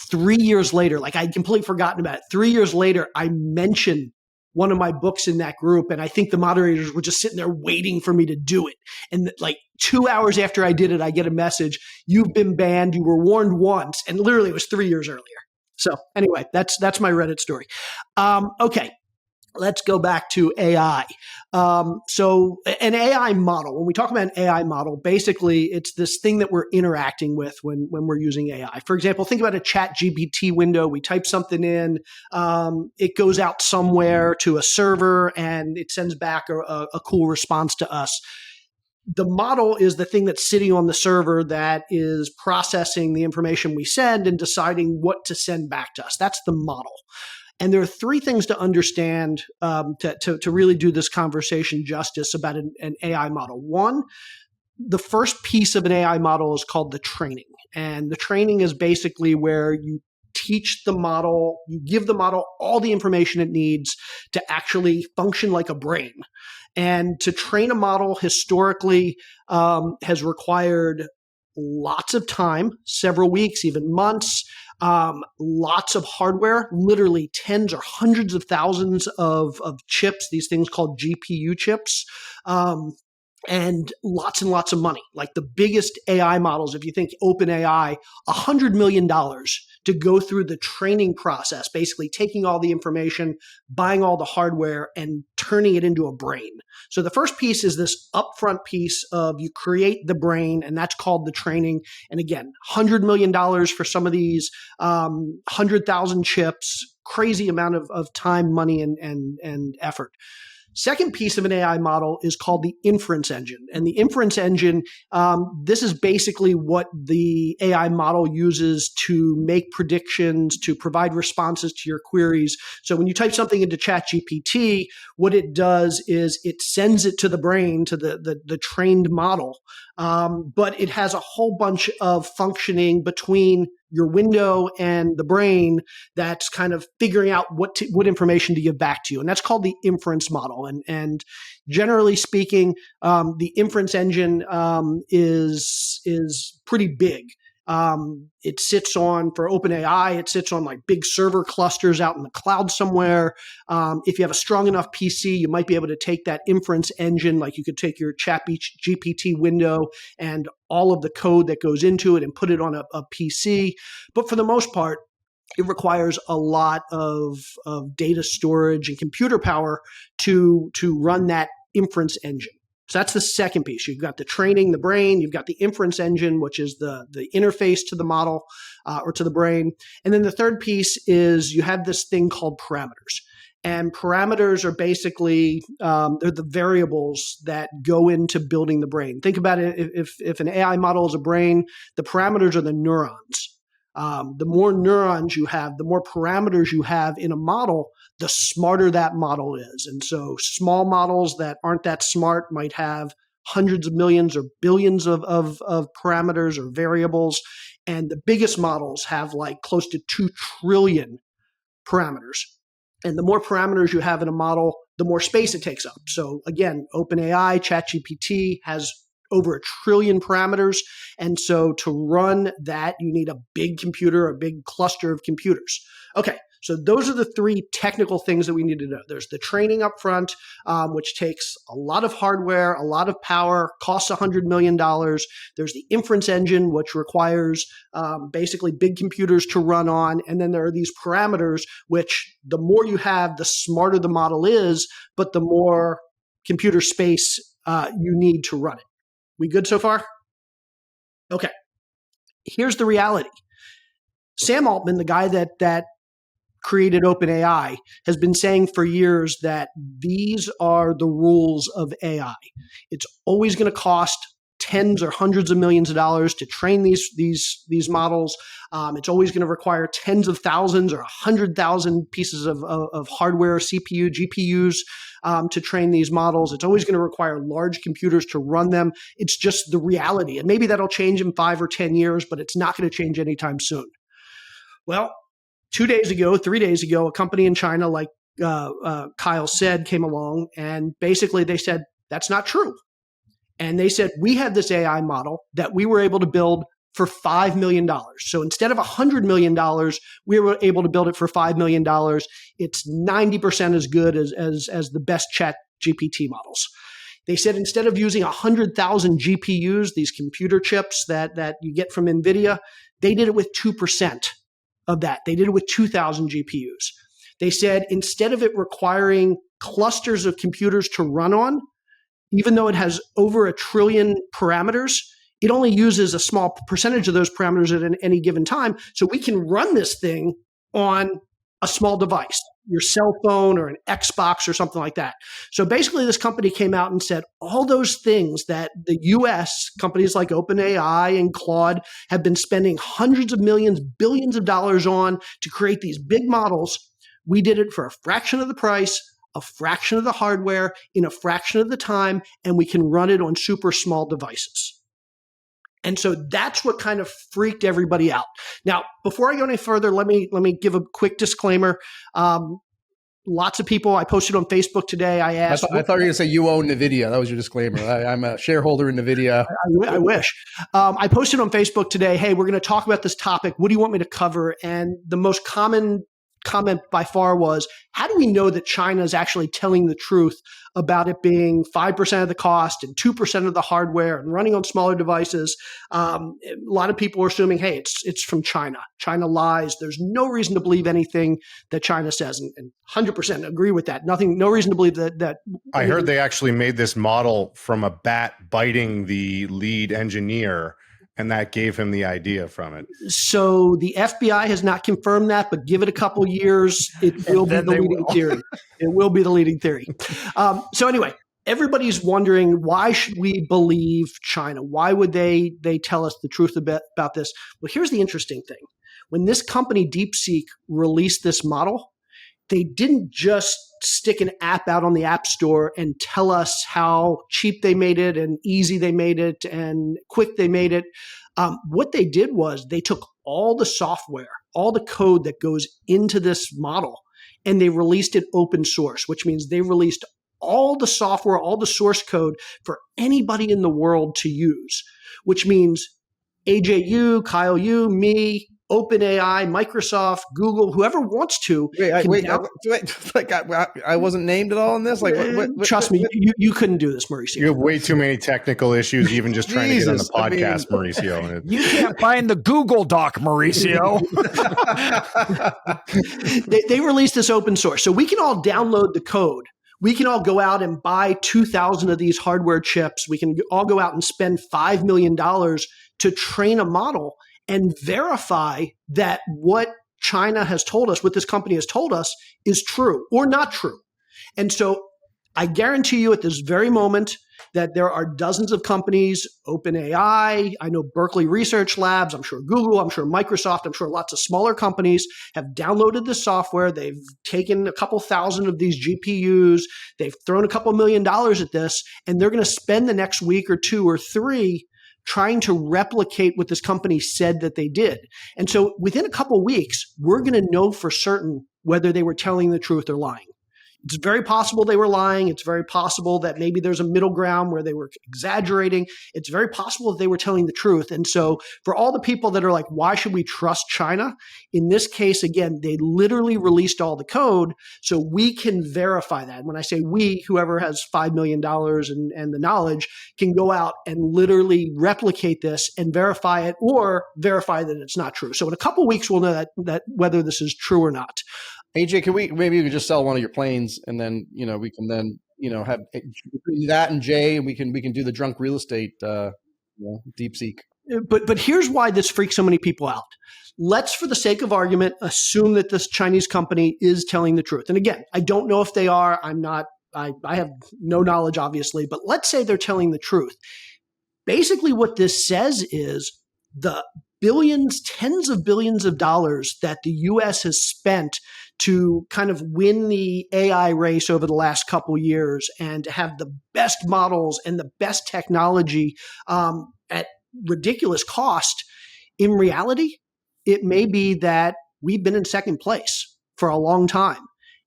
3 years later, like I'd completely forgotten about it. 3 years later, I mentioned one of my books in that group, and I think the moderators were just sitting there waiting for me to do it. And like 2 hours after I did it, I get a message, you've been banned. You were warned once. And literally it was 3 years earlier. So anyway, that's my Reddit story. Okay. Let's go back to AI. So an AI model, when we talk about an AI model, basically it's this thing that we're interacting with when we're using AI. For example, think about a ChatGPT window. We type something in, it goes out somewhere to a server, and it sends back a cool response to us. The model is the thing that's sitting on the server that is processing the information we send and deciding what to send back to us. That's the model. And there are three things to understand to really do this conversation justice about an AI model. One, the first piece of an AI model is called the training. And the training is basically where you teach the model, you give the model all the information it needs to actually function like a brain. And to train a model historically has required lots of time, several weeks, even months, lots of hardware, literally tens or hundreds of thousands of chips, these things called GPU chips, and lots of money. Like the biggest AI models, if you think OpenAI, $100 million to go through the training process, basically taking all the information, buying all the hardware, and turning it into a brain. So the first piece is this upfront piece of you create the brain, and that's called the training. And again, $100 million for some of these, 100,000 chips, crazy amount of time, money, and effort. Second piece of an AI model is called the inference engine. And the inference engine, this is basically what the AI model uses to make predictions, to provide responses to your queries. So when you type something into ChatGPT, what it does is it sends it to the brain, to the trained model. But it has a whole bunch of functioning between your window and the brain that's kind of figuring out what information to give back to you. And that's called the inference model. And generally speaking, the inference engine is pretty big. It sits on, for OpenAI, it sits on like big server clusters out in the cloud somewhere. If you have a strong enough PC, you might be able to take that inference engine, like you could take your GPT window and all of the code that goes into it and put it on a PC. But for the most part, it requires a lot of data storage and computer power to run that inference engine. So that's the second piece. You've got the training, the brain. You've got the inference engine, which is the interface to the model or to the brain. And then the third piece is you have this thing called parameters. And parameters are basically, they're the variables that go into building the brain. Think about it. If an AI model is a brain, the parameters are the neurons. The more neurons you have, the more parameters you have in a model, the smarter that model is. And so small models that aren't that smart might have hundreds of millions or billions of parameters or variables. And the biggest models have like close to 2 trillion parameters. And the more parameters you have in a model, the more space it takes up. So again, OpenAI, ChatGPT has over 1 trillion parameters. And so to run that, you need a big computer, a big cluster of computers. Okay, so those are the 3 technical things that we need to know. There's the training up front, which takes a lot of hardware, a lot of power, costs $100 million. There's the inference engine, which requires basically big computers to run on. And then there are these parameters, which the more you have, the smarter the model is, but the more computer space you need to run it. We good so far? Okay. Here's the reality. Sam Altman, the guy that created OpenAI, has been saying for years that these are the rules of AI. It's always going to cost tens or hundreds of millions of dollars to train these models. It's always going to require tens of thousands or 100,000 pieces of hardware, CPU, GPUs to train these models. It's always going to require large computers to run them. It's just the reality. And maybe that'll change in 5 or 10 years, but it's not going to change anytime soon. Well, 3 days ago, a company in China, like Kyle said, came along and basically they said, that's not true. And they said, we had this AI model that we were able to build for $5 million. So instead of $100 million, we were able to build it for $5 million. It's 90% as good as the best chat GPT models. They said instead of using 100,000 GPUs, these computer chips that you get from NVIDIA, they did it with 2% of that. They did it with 2,000 GPUs. They said instead of it requiring clusters of computers to run on, even though it has over 1 trillion parameters, it only uses a small percentage of those parameters at any given time. So we can run this thing on a small device, your cell phone or an Xbox or something like that. So basically this company came out and said all those things that the US companies like OpenAI and Claude have been spending hundreds of millions, billions of dollars on to create these big models, we did it for a fraction of the price, a fraction of the hardware, in a fraction of the time, and we can run it on super small devices. And so that's what kind of freaked everybody out. Now, before I go any further, let me give a quick disclaimer. Lots of people, I posted on Facebook today, I asked. I thought you were going to say you own NVIDIA. That was your disclaimer. I'm a shareholder in NVIDIA. I wish. I posted on Facebook today, hey, we're going to talk about this topic. What do you want me to cover? And the most common comment by far was, how do we know that China is actually telling the truth about it being 5% of the cost and 2% of the hardware and running on smaller devices? A lot of people are assuming, hey, it's from China. China lies. There's no reason to believe anything that China says, and 100% agree with that. No reason to believe that. I heard they actually made this model from a bat biting the lead engineer, and that gave him the idea from it. So the FBI has not confirmed that, but give it a couple years, it will be the leading theory. It will be the leading theory. So anyway, everybody's wondering, why should we believe China? Why would they tell us the truth about this? Well, here's the interesting thing. When this company, Deepseek, released this model, they didn't just stick an app out on the App Store and tell us how cheap they made it and easy they made it and quick they made it. What they did was they took all the software, all the code that goes into this model, and they released it open source, which means they released all the software, all the source code for anybody in the world to use, which means AJU, Kyle, you, me, OpenAI, Microsoft, Google, whoever wants to. I wasn't named at all in this. Like, trust me, you couldn't do this, Mauricio. You have way too many technical issues, even just trying to get on the podcast, Mauricio. You can't find the Google Doc, Mauricio. They released this open source, so we can all download the code. We can all go out and buy 2,000 of these hardware chips. We can all go out and spend $5 million to train a model and verify that what China has told us, what this company has told us, is true or not true. And so I guarantee you at this very moment that there are dozens of companies, OpenAI, I know Berkeley Research Labs, I'm sure Google, I'm sure Microsoft, I'm sure lots of smaller companies have downloaded this software. They've taken a couple thousand of these GPUs. They've thrown a couple $1 million at this, and they're going to spend the next week or 2 or 3 trying to replicate what this company said that they did. And so within a couple of weeks, we're going to know for certain whether they were telling the truth or lying. It's very possible they were lying. It's very possible that maybe there's a middle ground where they were exaggerating. It's very possible that they were telling the truth. And so for all the people that are like, why should we trust China? In this case, again, they literally released all the code so we can verify that. And when I say we, whoever has $5 million and the knowledge can go out and literally replicate this and verify it or verify that it's not true. So in a couple of weeks, we'll know that whether this is true or not. AJ, maybe you could just sell one of your planes, and then we can then have that and Jay, and we can do the drunk real estate Deepseek. But here's why this freaks so many people out. Let's, for the sake of argument, assume that this Chinese company is telling the truth. And again, I don't know if they are. I have no knowledge, obviously, but let's say they're telling the truth. Basically, what this says is the billions, tens of billions of dollars that the U.S. has spent to kind of win the AI race over the last couple years and to have the best models and the best technology at ridiculous cost. In reality, it may be that we've been in second place for a long time.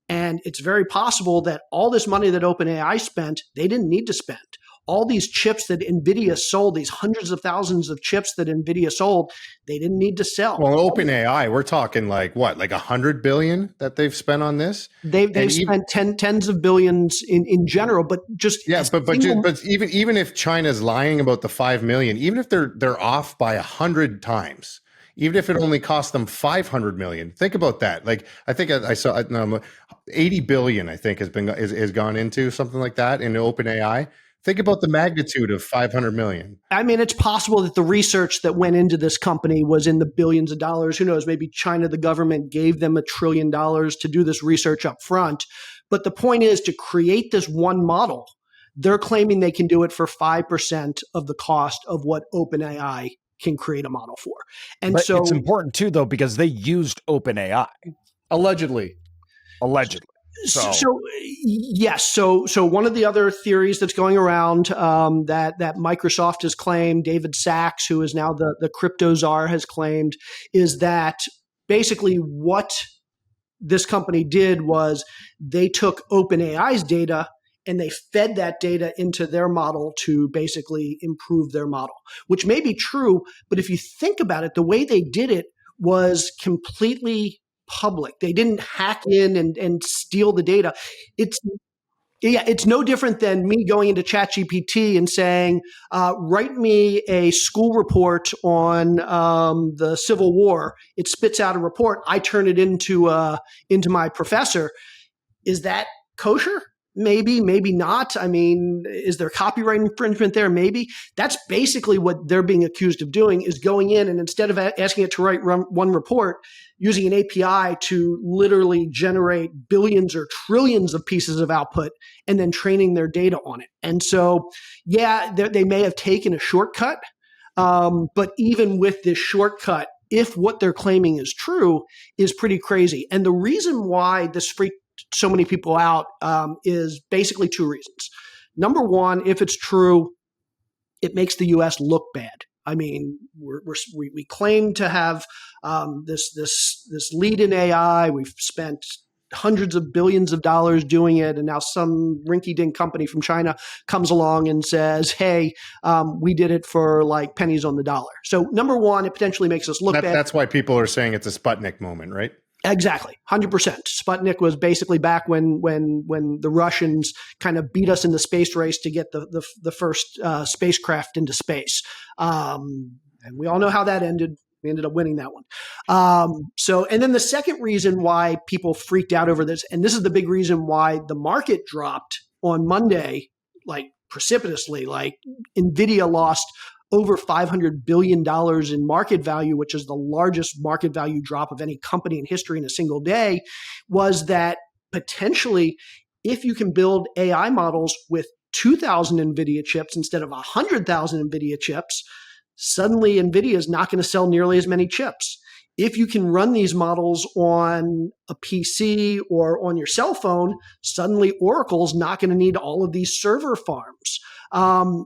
And it's very possible that all this money that OpenAI spent, they didn't need to spend. All these chips that NVIDIA sold, these hundreds of thousands of chips that NVIDIA sold, they didn't need to sell. Well, OpenAI, we're talking like 100 billion that they've spent on this. They've spent tens of billions in general, but just but even if China's lying about the 5 million, even if they're off by 100 times, even if it only cost them 500 million, think about that. Like I think I saw 80 billion. I think has gone into something like that in OpenAI. Think about the magnitude of 500 million. I mean, it's possible that the research that went into this company was in the billions of dollars. Who knows? Maybe China, the government, gave them $1 trillion to do this research up front. But the point is, to create this one model, they're claiming they can do it for 5% of the cost of what OpenAI can create a model for. And so it's important too, though, because they used OpenAI. Allegedly. So yes. So one of the other theories that's going around that Microsoft has claimed, David Sachs, who is now the crypto czar, has claimed, is that basically what this company did was they took OpenAI's data and they fed that data into their model to basically improve their model, which may be true. But if you think about it, the way they did it was completely public. They didn't hack in and steal the data. It's no different than me going into ChatGPT and saying, write me a school report on the Civil War. It spits out a report. I turn it into my professor. Is that kosher? Maybe, maybe not. I mean, is there copyright infringement there? Maybe. That's basically what they're being accused of doing, is going in and instead of asking it to write one report, using an API to literally generate billions or trillions of pieces of output and then training their data on it. And so, yeah, they may have taken a shortcut, but even with this shortcut, if what they're claiming is true, is pretty crazy. And the reason why this freaked so many people out is basically 2 reasons. Number one, if it's true, it makes the U.S. look bad. I mean, we claim to have this lead in AI. We've spent hundreds of billions of dollars doing it, and now some rinky-dink company from China comes along and says, "Hey, we did it for like pennies on the dollar." So number one, it potentially makes us look bad. That's why people are saying it's a Sputnik moment, right? Exactly, 100%. Sputnik was basically back when the Russians kind of beat us in the space race to get the first spacecraft into space, and we all know how that ended. We ended up winning that one. And then the second reason why people freaked out over this, and this is the big reason why the market dropped on Monday, like precipitously, like NVIDIA lost over $500 billion in market value, which is the largest market value drop of any company in history in a single day, was that potentially if you can build AI models with 2,000 NVIDIA chips instead of 100,000 NVIDIA chips, suddenly NVIDIA is not going to sell nearly as many chips. If you can run these models on a PC or on your cell phone, suddenly Oracle's not going to need all of these server farms.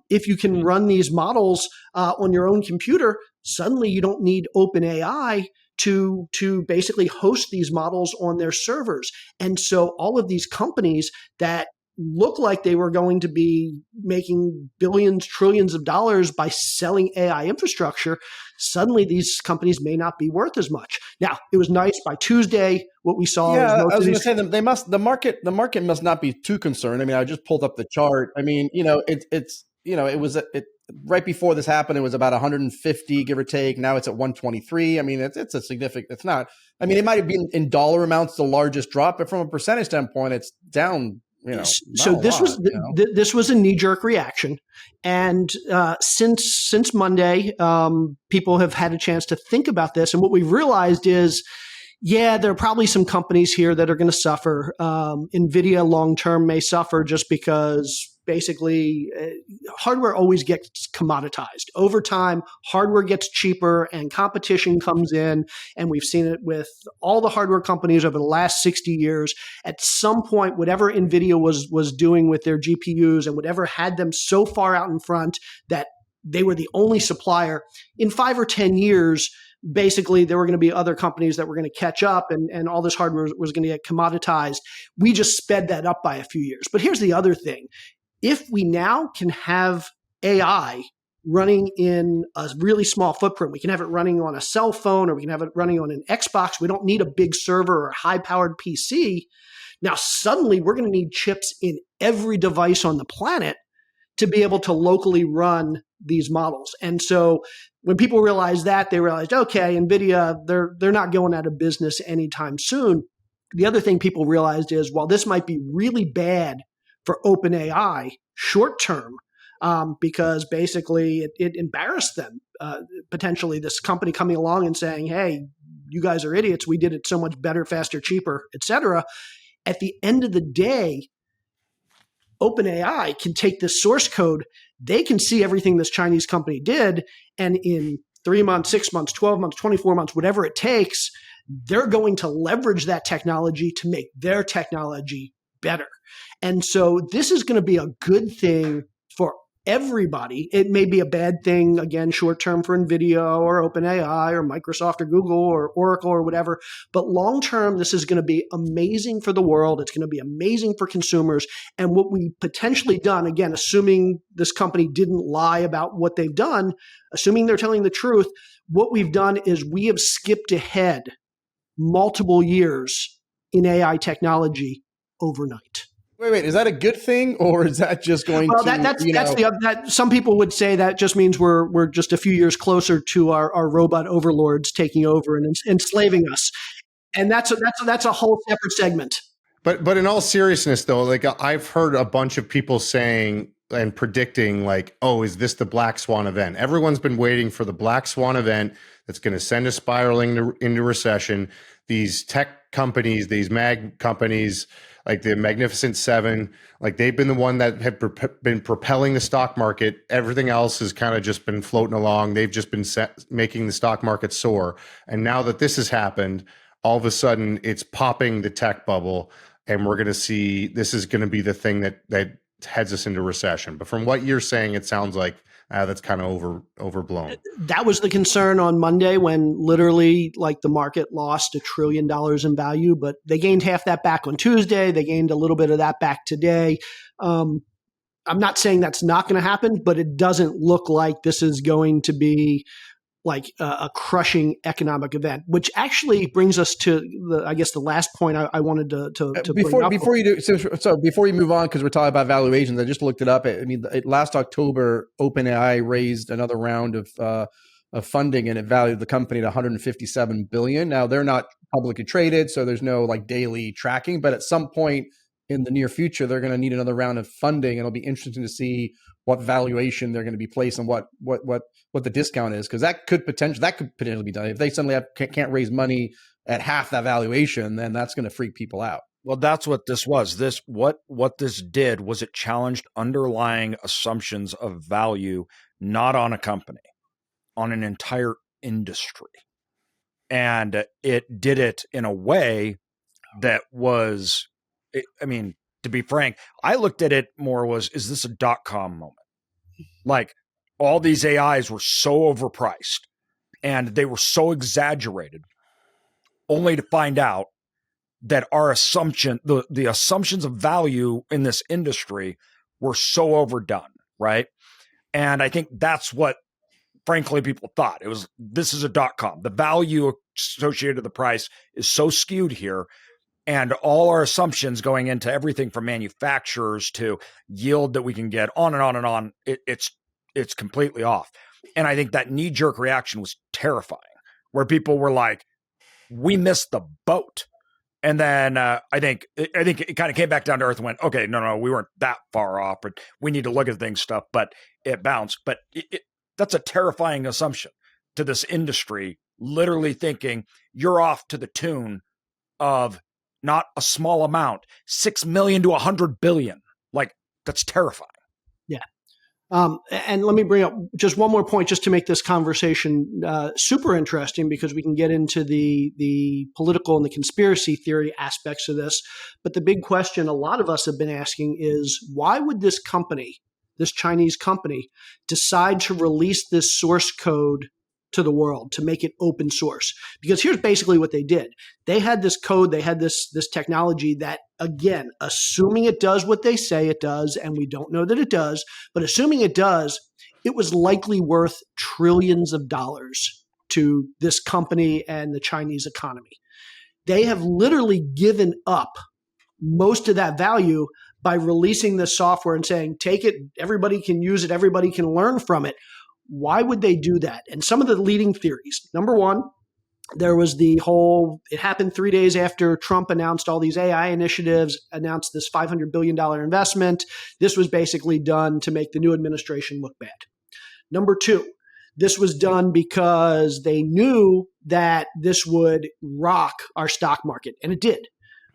If you can run these models on your own computer, suddenly you don't need OpenAI to basically host these models on their servers. And so all of these companies that look like they were going to be making billions, trillions of dollars by selling AI infrastructure, suddenly these companies may not be worth as much. Now, it was nice by Tuesday. What we saw Yeah, is I was going to say the market must not be too concerned. I mean, I just pulled up the chart. I mean, it was right before this happened. It was about 150, give or take. Now it's at 123. I mean, it's a significant. It's not. I mean, it might have been in dollar amounts the largest drop, but from a percentage standpoint, it's down. So this was a knee-jerk reaction, and since Monday, people have had a chance to think about this, and what we've realized is, yeah, there are probably some companies here that are going to suffer. NVIDIA long-term may suffer just because basically hardware always gets commoditized. Over time, hardware gets cheaper and competition comes in, and we've seen it with all the hardware companies over the last 60 years. At some point, whatever NVIDIA was doing with their GPUs and whatever had them so far out in front that they were the only supplier, in 5 or 10 years, basically there were going to be other companies that were going to catch up and all this hardware was going to get commoditized. We just sped that up by a few years. But here's the other thing. If we now can have AI running in a really small footprint, we can have it running on a cell phone or we can have it running on an Xbox. We don't need a big server or a high-powered PC. Now, suddenly we're going to need chips in every device on the planet to be able to locally run these models. And so when people realized that, they realized, okay, NVIDIA, they're not going out of business anytime soon. The other thing people realized is, while this might be really bad for OpenAI short term, because basically it embarrassed them, potentially this company coming along and saying, hey, you guys are idiots. We did it so much better, faster, cheaper, et cetera. At the end of the day, OpenAI can take this source code. They can see everything this Chinese company did. And in 3 months, 6 months, 12 months, 24 months, whatever it takes, they're going to leverage that technology to make their technology better. And so this is going to be a good thing for everybody. It may be a bad thing, again, short term for NVIDIA or OpenAI or Microsoft or Google or Oracle or whatever. But long term, this is going to be amazing for the world. It's going to be amazing for consumers. And what we potentially done, again, assuming this company didn't lie about what they've done, assuming they're telling the truth, what we've done is we have skipped ahead multiple years in AI technology overnight. Wait, is that a good thing, or is that just going some people would say that just means we're just a few years closer to our robot overlords taking over and enslaving us, and that's a whole separate segment. But in all seriousness, though, like I've heard a bunch of people saying and predicting, like, oh, is this the black swan event? Everyone's been waiting for the black swan event that's going to send us spiraling into recession. These tech companies, these mag companies, like the Magnificent Seven, like they've been the one that have been propelling the stock market. Everything else has kind of just been floating along. They've just been making the stock market soar. And now that this has happened, all of a sudden it's popping the tech bubble, and we're going to see this is going to be the thing that heads us into recession. But from what you're saying, it sounds like that's kind of overblown. That was the concern on Monday when literally like the market lost $1 trillion in value, but they gained half that back on Tuesday. They gained a little bit of that back today. I'm not saying that's not going to happen, but it doesn't look like this is going to be like a crushing economic event, which actually brings us to the last point I wanted to before bring up. Before you move on, because we're talking about valuations, I just looked it up. I mean, last October, OpenAI raised another round of funding, and it valued the company at 157 billion. Now they're not publicly traded, so there's no like daily tracking, but at some point in the near future, they're going to need another round of funding. It'll be interesting to see what valuation they're going to be placed and what the discount is, because that could potentially be done. If they suddenly can't raise money at half that valuation, then that's going to freak people out. Well, that's what this was. What this did was it challenged underlying assumptions of value, not on a company, on an entire industry. And it did it in a way that was, I mean, to be frank, I looked at it more is this a .com moment? Like all these AIs were so overpriced and they were so exaggerated, only to find out that our assumption, the assumptions of value in this industry were so overdone, right? And I think that's what, frankly, people thought. This is a .com. The value associated with the price is so skewed here. And all our assumptions going into everything from manufacturers to yield that we can get on and on and on, it's completely off. And I think that knee-jerk reaction was terrifying, where people were like, we missed the boat. And then I think it kind of came back down to earth and went, okay, no, we weren't that far off, but we need to look at things stuff. But it bounced. But that's a terrifying assumption to this industry, literally thinking you're off to the tune of not a small amount, 6 million to 100 billion. Like, that's terrifying. Yeah. And let me bring up just one more point just to make this conversation super interesting, because we can get into the political and the conspiracy theory aspects of this. But the big question a lot of us have been asking is, why would this company, this Chinese company, decide to release this source code to the world, to make it open source? Because here's basically what they did. They had this code, they had this technology that, again, assuming it does what they say it does, and we don't know that it does, but assuming it does, it was likely worth trillions of dollars to this company and the Chinese economy. They have literally given up most of that value by releasing this software and saying, take it, everybody can use it, everybody can learn from it. Why would they do that? And some of the leading theories. Number one, there was it happened 3 days after Trump announced all these AI initiatives, announced this $500 billion investment. This was basically done to make the new administration look bad. Number two, this was done because they knew that this would rock our stock market, and it did.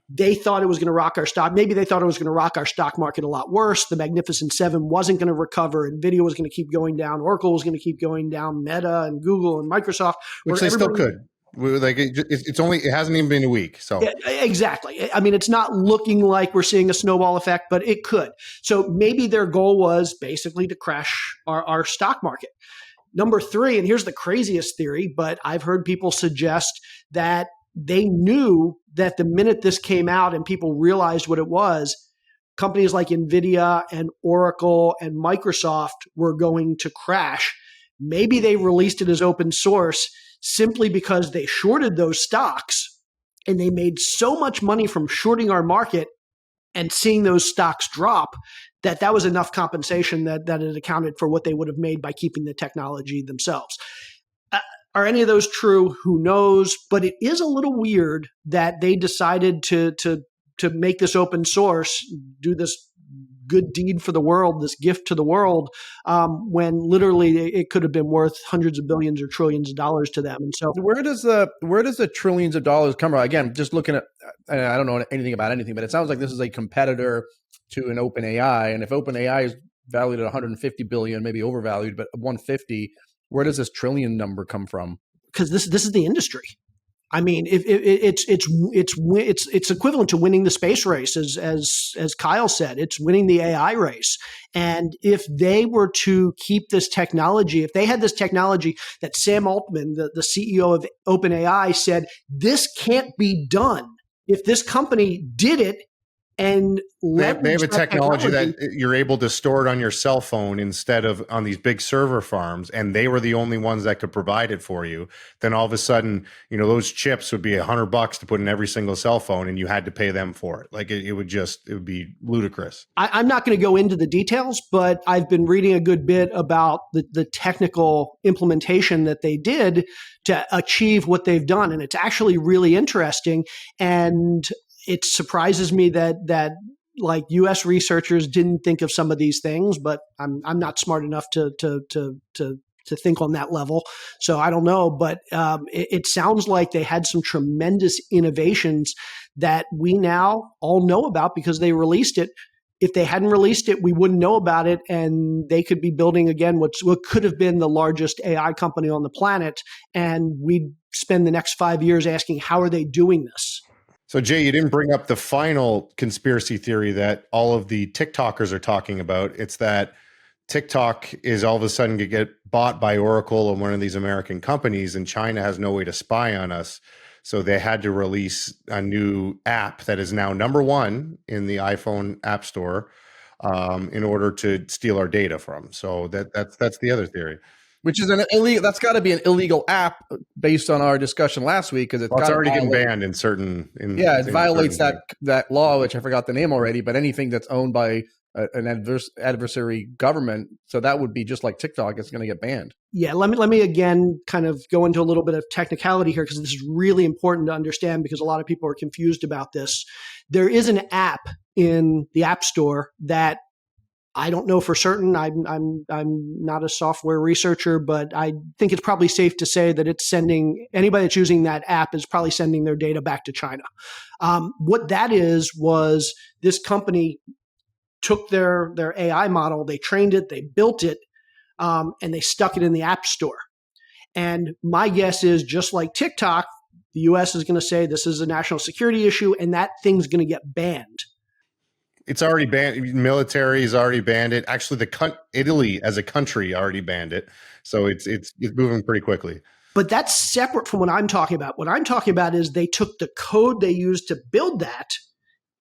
They thought it was going to rock our stock. Maybe they thought it was going to rock our stock market a lot worse. The Magnificent Seven wasn't going to recover. NVIDIA was going to keep going down. Oracle was going to keep going down. Meta and Google and Microsoft. Which they still could. Like it hasn't even been a week. So yeah, exactly. I mean, it's not looking like we're seeing a snowball effect, but it could. So maybe their goal was basically to crash our stock market. Number three, and here's the craziest theory, but I've heard people suggest that they knew that the minute this came out and people realized what it was, companies like NVIDIA and Oracle and Microsoft were going to crash. Maybe they released it as open source simply because they shorted those stocks and they made so much money from shorting our market and seeing those stocks drop that was enough compensation that it accounted for what they would have made by keeping the technology themselves. Are any of those true? Who knows? But it is a little weird that they decided to make this open source, do this good deed for the world, this gift to the world, when literally it could have been worth hundreds of billions or trillions of dollars to them. And so, where does the trillions of dollars come from? Again, just looking at, I don't know anything about anything, but it sounds like this is a competitor to an OpenAI, and if OpenAI is valued at 150 billion, maybe overvalued, but 150. Where does this trillion number come from? Because this is the industry. I mean, if it's equivalent to winning the space race, as Kyle said, it's winning the AI race. And if they were to keep this technology, if they had this technology that Sam Altman, the CEO of OpenAI, said this can't be done. If this company did it and they have a that technology that you're able to store it on your cell phone instead of on these big server farms, and they were the only ones that could provide it for you, then all of a sudden, those chips would be $100 to put in every single cell phone, and you had to pay them for it. Like it would be ludicrous. I'm not going to go into the details, but I've been reading a good bit about the technical implementation that they did to achieve what they've done. And it's actually really interesting. And it surprises me that like U.S. researchers didn't think of some of these things, but I'm not smart enough to think on that level, so I don't know. But it sounds like they had some tremendous innovations that we now all know about because they released it. If they hadn't released it, we wouldn't know about it, and they could be building again what could have been the largest AI company on the planet, and we'd spend the next 5 years asking, how are they doing this? So, Jay, you didn't bring up the final conspiracy theory that all of the TikTokers are talking about. It's that TikTok is all of a sudden going to get bought by Oracle and one of these American companies, and China has no way to spy on us. So they had to release a new app that is now number one in the iPhone App Store in order to steal our data from. So that's the other theory. Which is an illegal. That's got to be an illegal app based on our discussion last week because it's already getting banned in certain. It violates that law, which I forgot the name already. But anything that's owned by an adversary government, so that would be just like TikTok. It's going to get banned. Yeah, let me again kind of go into a little bit of technicality here because this is really important to understand because a lot of people are confused about this. There is an app in the App Store that I don't know for certain. I'm not a software researcher, but I think it's probably safe to say that it's sending anybody that's using that app is probably sending their data back to China. What that was this company took their AI model, they trained it, they built it, and they stuck it in the App Store. And my guess is just like TikTok, the U.S. is going to say this is a national security issue, and that thing's going to get banned. It's already banned. Military has already banned it. Actually, Italy as a country already banned it. So it's moving pretty quickly. But that's separate from what I'm talking about. What I'm talking about is they took the code they used to build that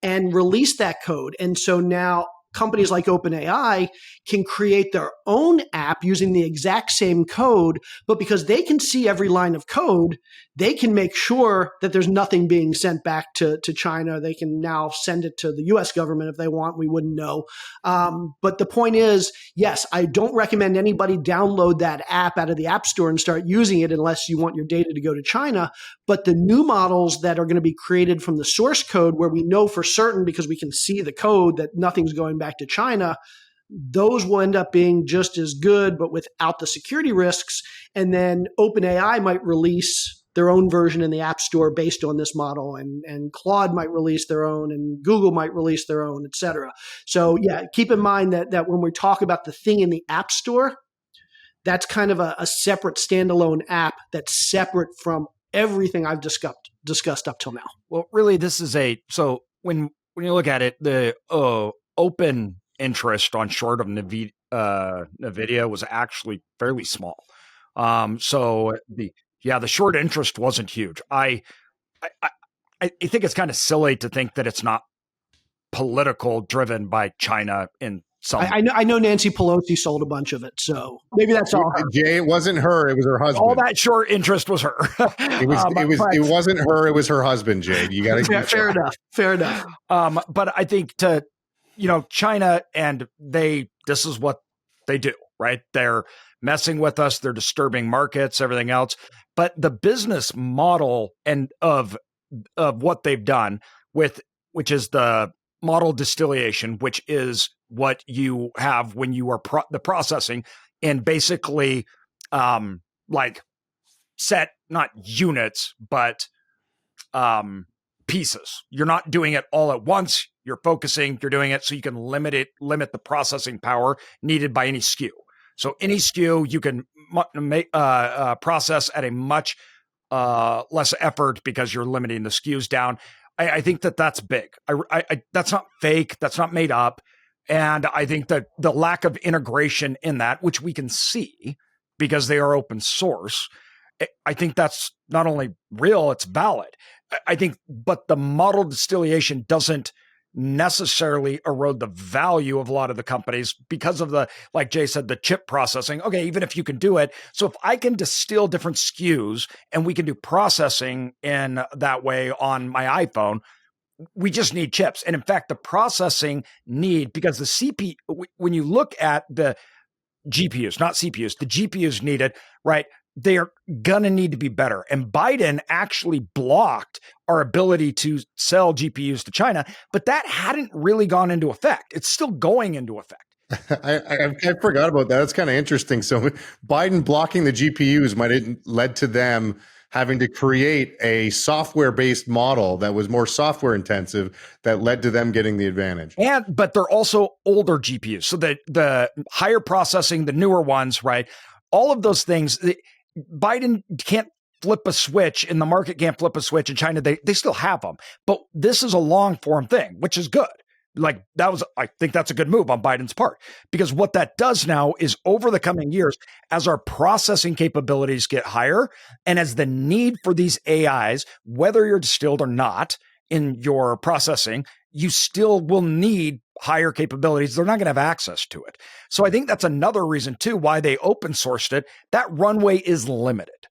and released that code. And so now companies like OpenAI can create their own app using the exact same code, but because they can see every line of code, they can make sure that there's nothing being sent back to China. They can now send it to the US government if they want. We wouldn't know. But the point is, yes, I don't recommend anybody download that app out of the App Store and start using it unless you want your data to go to China. But the new models that are going to be created from the source code where we know for certain because we can see the code that nothing's going back to China, those will end up being just as good, but without the security risks. And then OpenAI might release their own version in the App Store based on this model, and Claude might release their own, and Google might release their own, et cetera. So yeah, keep in mind that when we talk about the thing in the App Store, that's kind of a separate standalone app that's separate from everything I've discussed up till now. Well, really, this is so when you look at it, the open interest on short of NVIDIA was actually fairly small. So the short interest wasn't huge. I think it's kind of silly to think that it's not political driven by China in some. I know Nancy Pelosi sold a bunch of it, so maybe that's all her. Jay, it wasn't her; it was her husband. All that short interest was her. It wasn't her; it was her husband. Jay, you got to fair enough. But I think China and this is what they do, right? They're messing with us. They're disturbing markets, everything else. But the business model and of what they've done which is the model distillation, which is what you have when you are the processing and basically like set, not units, but pieces. You're not doing it all at once. You're focusing, you're doing it so you can limit the processing power needed by any SKU. So any SKU you can process at a much less effort because you're limiting the SKUs down. I think that's big. That's not fake. That's not made up. And I think that the lack of integration in that, which we can see because they are open source, I think that's not only real, it's valid. I think, but the model distillation doesn't necessarily erode the value of a lot of the companies because of the, like Jay said, the chip processing. Okay, even if you can do it. So if I can distill different SKUs and we can do processing in that way on my iPhone, we just need chips. And in fact, the processing need, because the CPU, when you look at the GPUs, not CPUs, the GPUs needed, right? They are going to need to be better. And Biden actually blocked our ability to sell GPUs to China, but that hadn't really gone into effect. It's still going into effect. I forgot about that. That's kind of interesting. So Biden blocking the GPUs might have led to them having to create a software-based model that was more software intensive that led to them getting the advantage. But they're also older GPUs. So the higher processing, the newer ones, right? All of those things, Biden can't flip a switch and the market can't flip a switch in China. They still have them. But this is a long form thing, which is good. Like I think that's a good move on Biden's part, because what that does now is over the coming years, as our processing capabilities get higher and as the need for these AIs, whether you're distilled or not in your processing, you still will need higher capabilities. They're not going to have access to it. So I think that's another reason too, why they open sourced it. That runway is limited.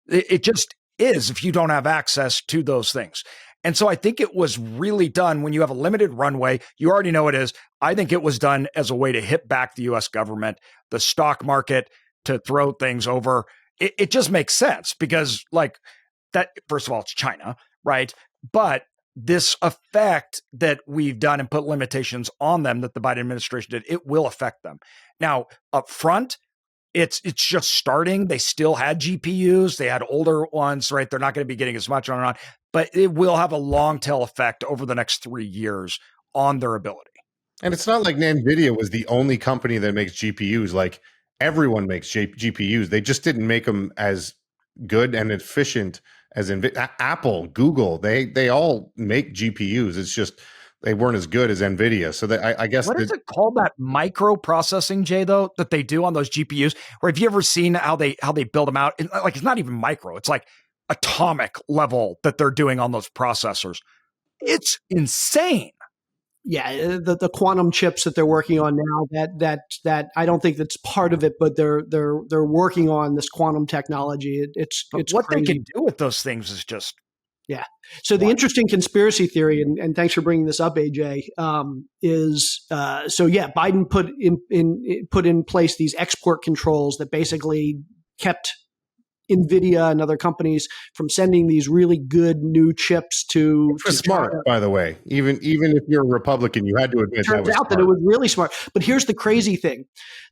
It just is if you don't have access to those things. And so I think it was really done when you have a limited runway. You already know it is. I think it was done as a way to hit back the US government, the stock market, to throw things over. It just makes sense because, like, that, first of all, it's China, right? But this effect that we've done and put limitations on them that the Biden administration did, it will affect them. Now, up front, it's just starting. They still had GPUs. They had older ones, right? They're not going to be getting as much on and on, but it will have a long tail effect over the next 3 years on their ability. And it's not like NVIDIA was the only company that makes GPUs. Like, everyone makes GPUs. They just didn't make them as good and efficient as Apple, Google. They all make GPUs. It's just they weren't as good as NVIDIA. So I guess what is it called, that microprocessing, Jay, though, that they do on those GPUs? Or have you ever seen how they build them out? Like, it's not even micro. It's like atomic level that they're doing on those processors. It's insane. Yeah, the quantum chips that they're working on now, that I don't think that's part of it, but they're working on this quantum technology. It's what crazy. They can do with those things is just yeah. So the interesting conspiracy theory, and thanks for bringing this up, AJ, is Biden put in place these export controls that basically kept NVIDIA and other companies from sending these really good new chips to smart, China. By the way. Even if you're a Republican, you had to admit that was turns out smart. that it was really smart. But here's the crazy thing.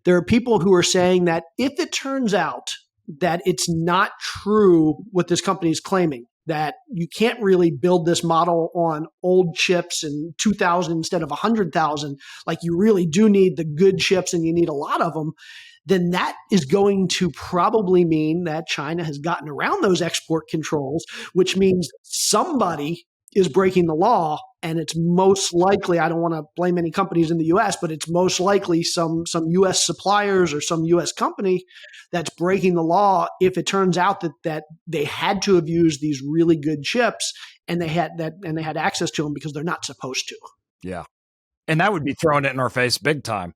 There are people who are saying that if it turns out that it's not true what this company is claiming, that you can't really build this model on old chips and 2,000 instead of 100,000, like you really do need the good chips and you need a lot of them, then that is going to probably mean that China has gotten around those export controls, which means somebody is breaking the law. And it's most likely, I don't want to blame any companies in the US, but it's most likely some US suppliers or some US company that's breaking the law if it turns out that they had to have used these really good chips and they had access to them because they're not supposed to. Yeah. And that would be throwing it in our face big time.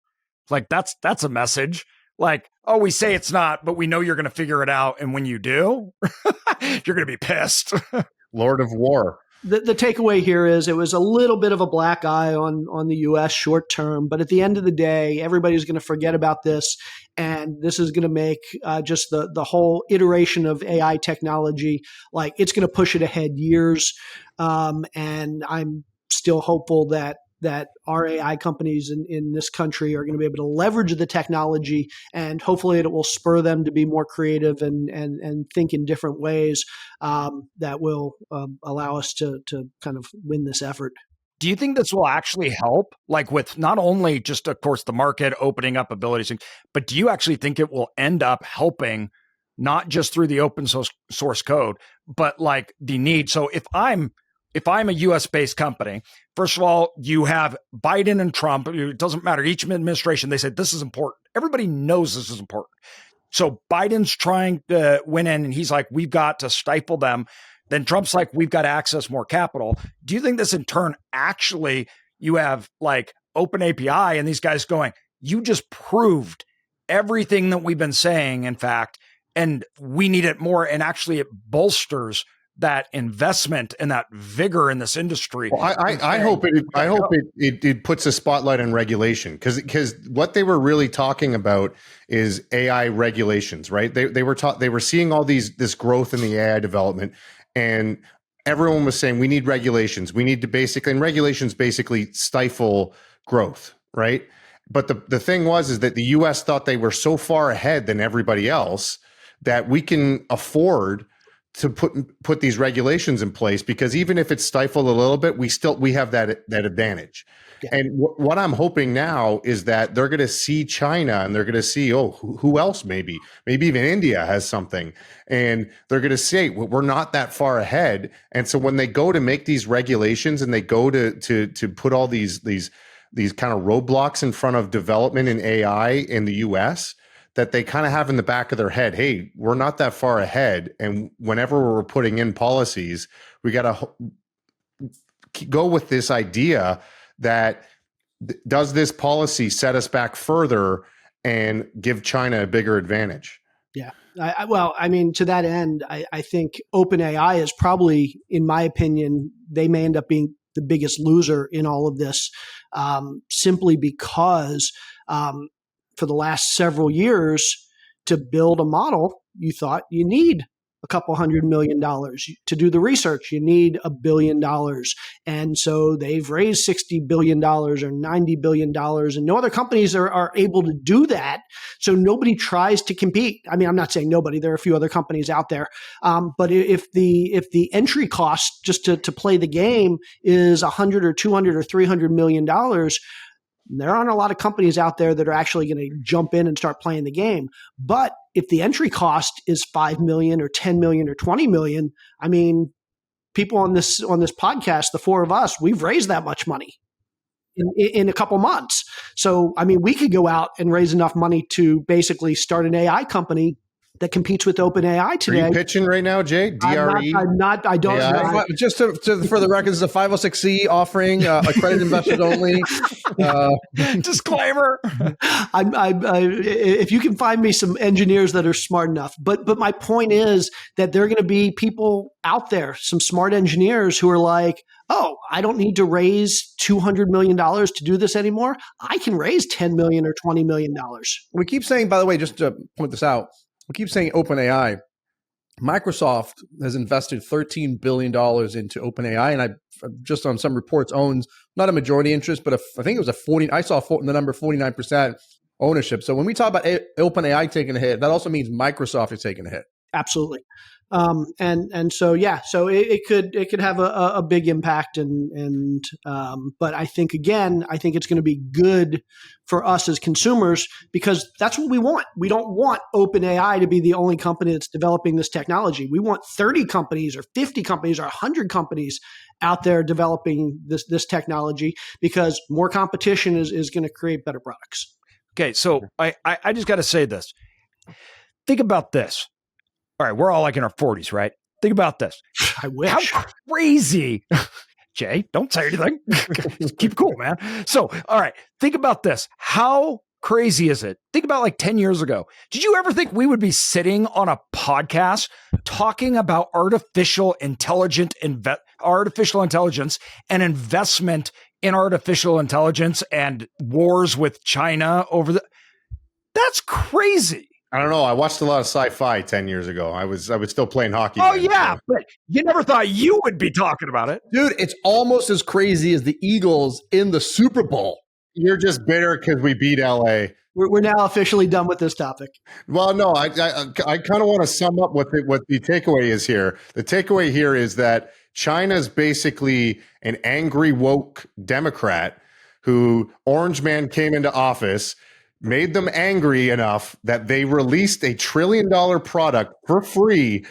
Like, that's a message. Like, oh, we say it's not, but we know you're going to figure it out. And when you do, you're going to be pissed. Lord of War. The takeaway here is it was a little bit of a black eye on the U.S. short term, but at the end of the day, everybody's going to forget about this, and this is going to make just the whole iteration of AI technology, like, it's going to push it ahead years, and I'm still hopeful that our AI companies in this country are going to be able to leverage the technology, and hopefully it will spur them to be more creative and think in different ways that will allow us to kind of win this effort. Do you think this will actually help, like, with not only just, of course, the market opening up abilities, but do you actually think it will end up helping not just through the open source code, but like the need. So if I'm a US based company, first of all, you have Biden and Trump. It doesn't matter. Each administration, they said, this is important. Everybody knows this is important. So Biden's trying to win in and he's like, we've got to stifle them. Then Trump's like, we've got to access more capital. Do you think this in turn, actually, you have like open API and these guys going, you just proved everything that we've been saying, in fact, and we need it more. And actually it bolsters that investment and that vigor in this industry. Well, I hope it puts a spotlight on regulation because what they were really talking about is AI regulations, right? They were seeing all this growth in the AI development, and everyone was saying we need regulations. We need to regulations basically stifle growth, right? But the thing is that the US thought they were so far ahead than everybody else that we can afford to put these regulations in place, because even if it's stifled a little bit, we have that advantage. Yeah. And what I'm hoping now is that they're going to see China and they're going to see, who else maybe even India has something, and they're going to say, well, we're not that far ahead. And so when they go to make these regulations and they go to put all these kind of roadblocks in front of development in AI in the US, that they kind of have in the back of their head, hey, we're not that far ahead. And whenever we're putting in policies, we got to go with this idea that does this policy set us back further and give China a bigger advantage? Yeah. Well, I mean, to that end, I think OpenAI is probably, in my opinion, they may end up being the biggest loser in all of this, simply because for the last several years, to build a model, you thought you need a couple $100 million. To do the research, you need $1 billion. And so they've raised $60 billion or $90 billion, and no other companies are able to do that. So nobody tries to compete. I mean, I'm not saying nobody. There are a few other companies out there. But if the entry cost just to play the game is $100 or $200 or $300 million, there aren't a lot of companies out there that are actually going to jump in and start playing the game. But if the entry cost is $5 million or $10 million or $20 million, I mean, people on this podcast, the four of us, we've raised that much money in a couple months. So, I mean, we could go out and raise enough money to basically start an AI company that competes with OpenAI today. Are you pitching right now, Jay? DRE? I'm not. I don't. Yeah. Just for the record, this is a 506c offering, accredited investors only. Disclaimer. If you can find me some engineers that are smart enough, but my point is that there are going to be people out there, some smart engineers who are like, oh, I don't need to raise $200 million to do this anymore. I can raise $10 million or $20 million. We keep saying, by the way, just to point this out, we keep saying OpenAI. Microsoft has invested $13 billion into OpenAI, and I just on some reports owns not a majority interest, but I think it was a 40. I saw the number 49% ownership. So when we talk about OpenAI taking a hit, that also means Microsoft is taking a hit. Absolutely. And so, yeah, so it could have a big impact but I think it's going to be good for us as consumers, because that's what we want. We don't want OpenAI to be the only company that's developing this technology. We want 30 companies or 50 companies or 100 companies out there developing this technology, because more competition is going to create better products. Okay. So I just got to say this. Think about this. All right, we're all like in our 40s, right? Think about this. I wish. How crazy. Jay, don't say anything. Keep cool, man. So, all right, think about this. How crazy is it? Think about like 10 years ago. Did you ever think we would be sitting on a podcast talking about artificial intelligence and investment in artificial intelligence and wars with China over That's crazy. I don't know. I watched a lot of sci-fi 10 years ago. I was still playing hockey. Oh, then, yeah. so. But you never thought you would be talking about it. Dude, it's almost as crazy as the Eagles in the Super Bowl. You're just bitter because we beat LA. We're now officially done with this topic. Well, no, I kind of want to sum up what the takeaway is here. The takeaway here is that China's basically an angry woke Democrat who Orange Man came into office, made them angry enough that they released $1 trillion product for free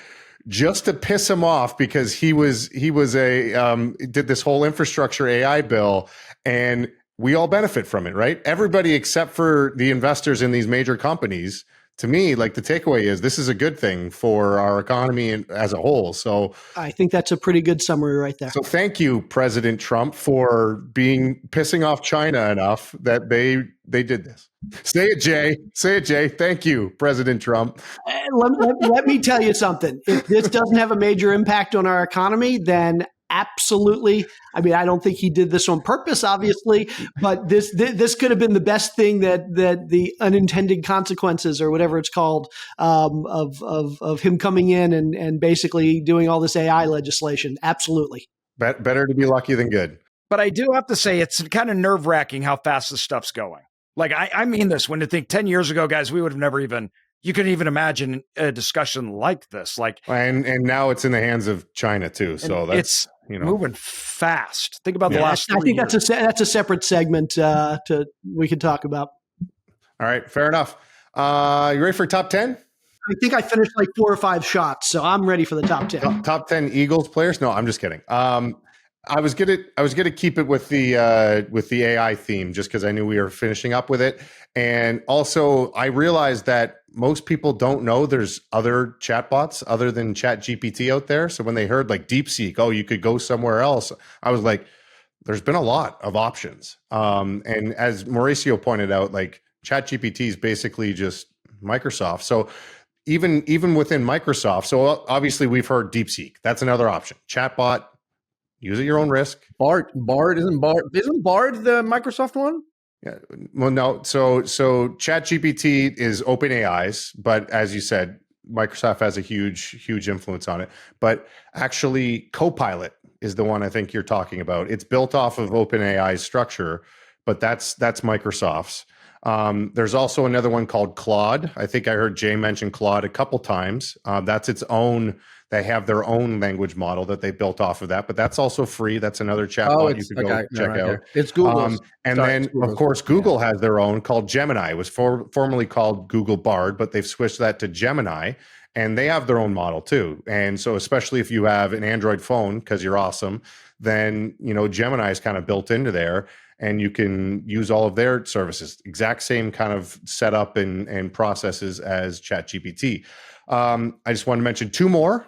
just to piss him off because he did this whole infrastructure AI bill, and we all benefit from it, right? Everybody except for the investors in these major companies. To me, like, the takeaway is this is a good thing for our economy as a whole. So I think that's a pretty good summary right there. So thank you, President Trump, for pissing off China enough that they did this. Say it, Jay. Say it, Jay. Thank you, President Trump. Let me tell you something. If this doesn't have a major impact on our economy, then absolutely. I mean, I don't think he did this on purpose, obviously, but this could have been the best thing that the unintended consequences, or whatever it's called, of him coming in and basically doing all this AI legislation. Absolutely. Better to be lucky than good. But I do have to say, it's kind of nerve-wracking how fast this stuff's going. Like, I mean this, when you think 10 years ago, guys, we would have never even, you couldn't even imagine a discussion like this. Like, and now it's in the hands of China too. So that's, moving fast. Think about the last 3 I think years. that's a separate segment we could talk about. All right, fair enough. You ready for top 10? I think I finished like 4 or 5 shots, so I'm ready for the top 10. Top 10 Eagles players? No, I'm just kidding. I was gonna keep it with the AI theme just because I knew we were finishing up with it, and also I realized that most people don't know there's other chatbots other than ChatGPT out there. So when they heard like Deepseek, oh, you could go somewhere else, I was like, there's been a lot of options. And as Mauricio pointed out, like ChatGPT is basically just Microsoft. So even within Microsoft, so obviously we've heard Deepseek. That's another option. Chatbot. Use at your own risk. Bard isn't Bard the Microsoft one? Yeah. Well, no. So ChatGPT is OpenAI's, but as you said, Microsoft has a huge influence on it. But actually, Copilot is the one I think you're talking about. It's built off of OpenAI's structure, but that's Microsoft's. There's also another one called Claude. I think I heard Jay mention Claude a couple times. That's its own. They have their own language model that they built off of that, but that's also free. That's another chatbot you could go check out. It's Google. Of course, Google has their own called Gemini. It was formerly called Google Bard, but they've switched that to Gemini, and they have their own model too. And so, especially if you have an Android phone because you're awesome, then Gemini is kind of built into there, and you can use all of their services. Exact same kind of setup and processes as ChatGPT. I just want to mention 2 more.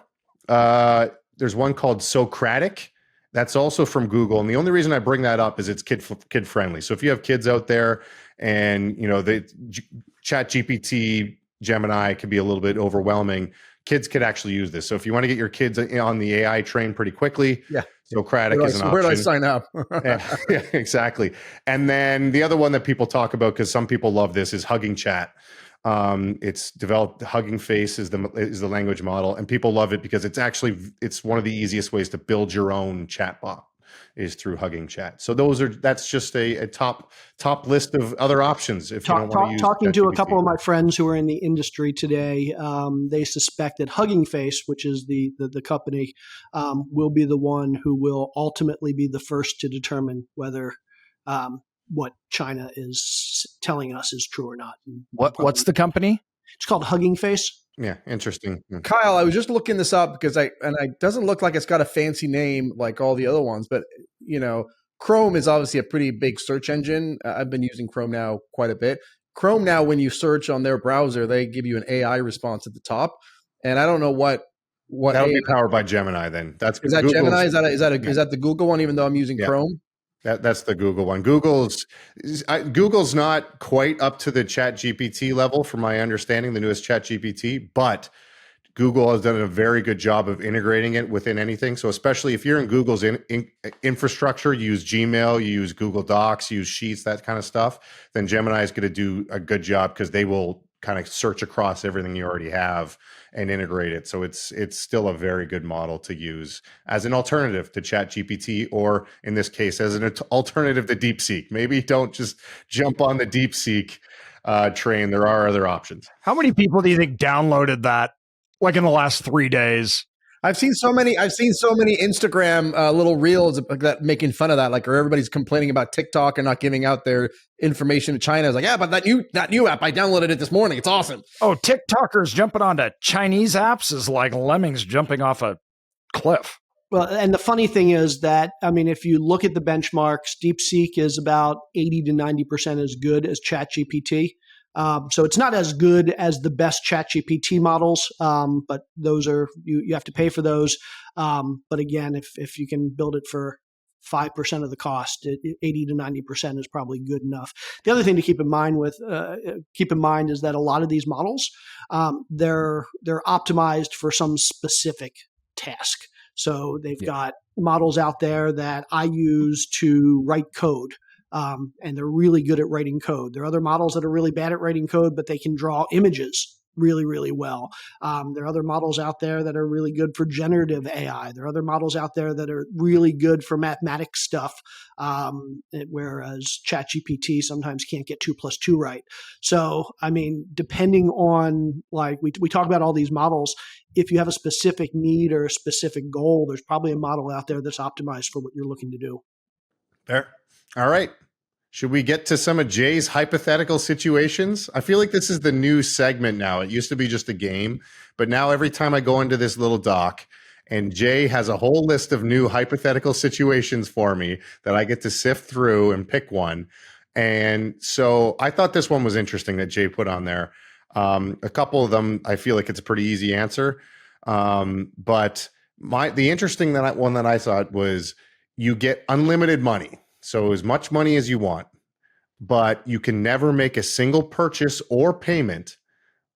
There's one called Socratic. That's also from Google. And the only reason I bring that up is it's kid friendly. So if you have kids out there and, the ChatGPT, Gemini can be a little bit overwhelming, kids could actually use this. So if you want to get your kids on the AI train pretty quickly, Socratic is an option. Where do I sign up? yeah, exactly. And then the other one that people talk about, because some people love this, is Hugging Chat. It's developed. Hugging Face is the language model, and people love it because it's one of the easiest ways to build your own chatbot is through Hugging Chat. So that's just a top list of other options. If you don't want to use talking ChatGPT. to a couple of my friends who are in the industry today, they suspect that Hugging Face, which is the company, will be the one who will ultimately be the first to determine whether what China is telling us is true or not. What's the company? It's called Hugging Face. Yeah, interesting. Kyle, I was just looking this up because it doesn't look like it's got a fancy name like all the other ones, but Chrome is obviously a pretty big search engine. I've been using Chrome now quite a bit. Chrome now, when you search on their browser, they give you an AI response at the top, and I don't know what that would be powered by Gemini. Then is that Google's, Gemini? Is that the Google one? Even though I'm using Chrome. That's the Google one. Google's not quite up to the ChatGPT level, from my understanding, the newest ChatGPT, but Google has done a very good job of integrating it within anything. So especially if you're in Google's infrastructure, you use Gmail, you use Google Docs, you use Sheets, that kind of stuff, then Gemini is going to do a good job because they will kind of search across everything you already have and integrate it. So it's still a very good model to use as an alternative to ChatGPT, or in this case, as an alternative to Deepseek. Maybe don't just jump on the Deepseek train. There are other options. How many people do you think downloaded that like in the last 3 days? I've seen so many Instagram little reels that making fun of that, like, or everybody's complaining about TikTok and not giving out their information to China. It's like, yeah, but that new app, I downloaded it this morning. It's awesome. Oh, TikTokers jumping onto Chinese apps is like lemmings jumping off a cliff. Well, and the funny thing is that, I mean, if you look at the benchmarks, Deepseek is about 80 to 90% as good as ChatGPT. So it's not as good as the best ChatGPT models, but those are you have to pay for those. But again, if you can build it for 5% of the cost, 80 to 90% is probably good enough. The other thing to keep in mind is that a lot of these models, they're optimized for some specific task. So they've got models out there that I use to write code. And they're really good at writing code. There are other models that are really bad at writing code, but they can draw images really, really well. There are other models out there that are really good for generative AI. There are other models out there that are really good for mathematics stuff, whereas ChatGPT sometimes can't get 2 + 2 right. So, I mean, depending on, like, we talk about all these models, if you have a specific need or a specific goal, there's probably a model out there that's optimized for what you're looking to do. Fair. All right. Should we get to some of Jay's hypothetical situations? I feel like this is the new segment now. It used to be just a game, but now every time I go into this little doc and Jay has a whole list of new hypothetical situations for me that I get to sift through and pick one. And so I thought this one was interesting that Jay put on there. A couple of them, I feel like it's a pretty easy answer. But the interesting one that I thought was you get unlimited money. So as much money as you want, but you can never make a single purchase or payment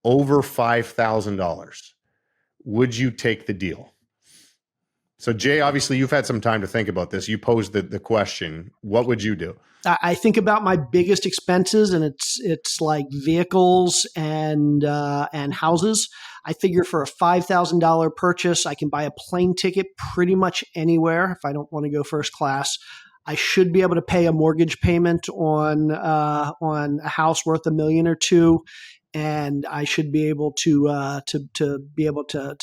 over $5,000. Would you take the deal? So Jay, obviously you've had some time to think about this. You posed the question. What would you do? I think about my biggest expenses, and it's like vehicles and houses. I figure for a $5,000 purchase, I can buy a plane ticket pretty much anywhere if I don't want to go first class. I should be able to pay a mortgage payment on a house worth $1 million or $2 million, and I should be able to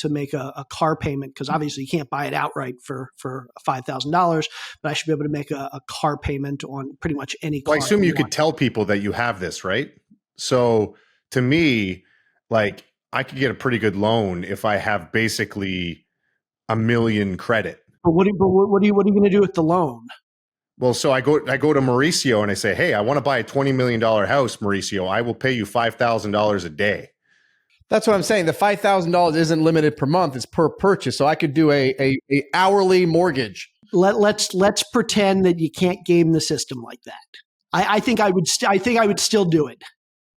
make a car payment, because obviously you can't buy it outright for $5,000, but I should be able to make a car payment on pretty much any car. Well, I assume you could tell people that you have this, right? So to me, like, I could get a pretty good loan if I have basically $1 million credit. But what are you going to do with the loan? Well, so I go to Mauricio and I say, hey, I want to buy a $20 million house, Mauricio. I will pay you $5,000 a day. That's what I'm saying. The $5,000 isn't limited per month; it's per purchase. So I could do a hourly mortgage. Let's pretend that you can't game the system like that. I think I would still do it.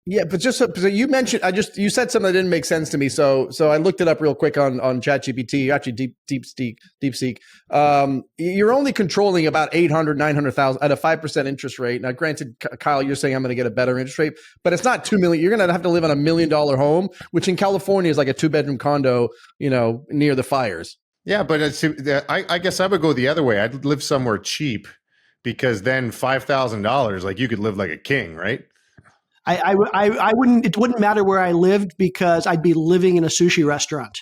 Yeah, but just so you mentioned, you said something that didn't make sense to me. So I looked it up real quick on ChatGPT, actually Deepseek. You're only controlling about 800, 900,000 at a 5% interest rate. Now, granted, Kyle, you're saying I'm going to get a better interest rate, but it's not $2 million. You're going to have to live in $1 million home, which in California is like a 2-bedroom condo, near the fires. Yeah, but I guess I would go the other way. I'd live somewhere cheap, because then $5,000, like, you could live like a king, right? I wouldn't. It wouldn't matter where I lived, because I'd be living in a sushi restaurant.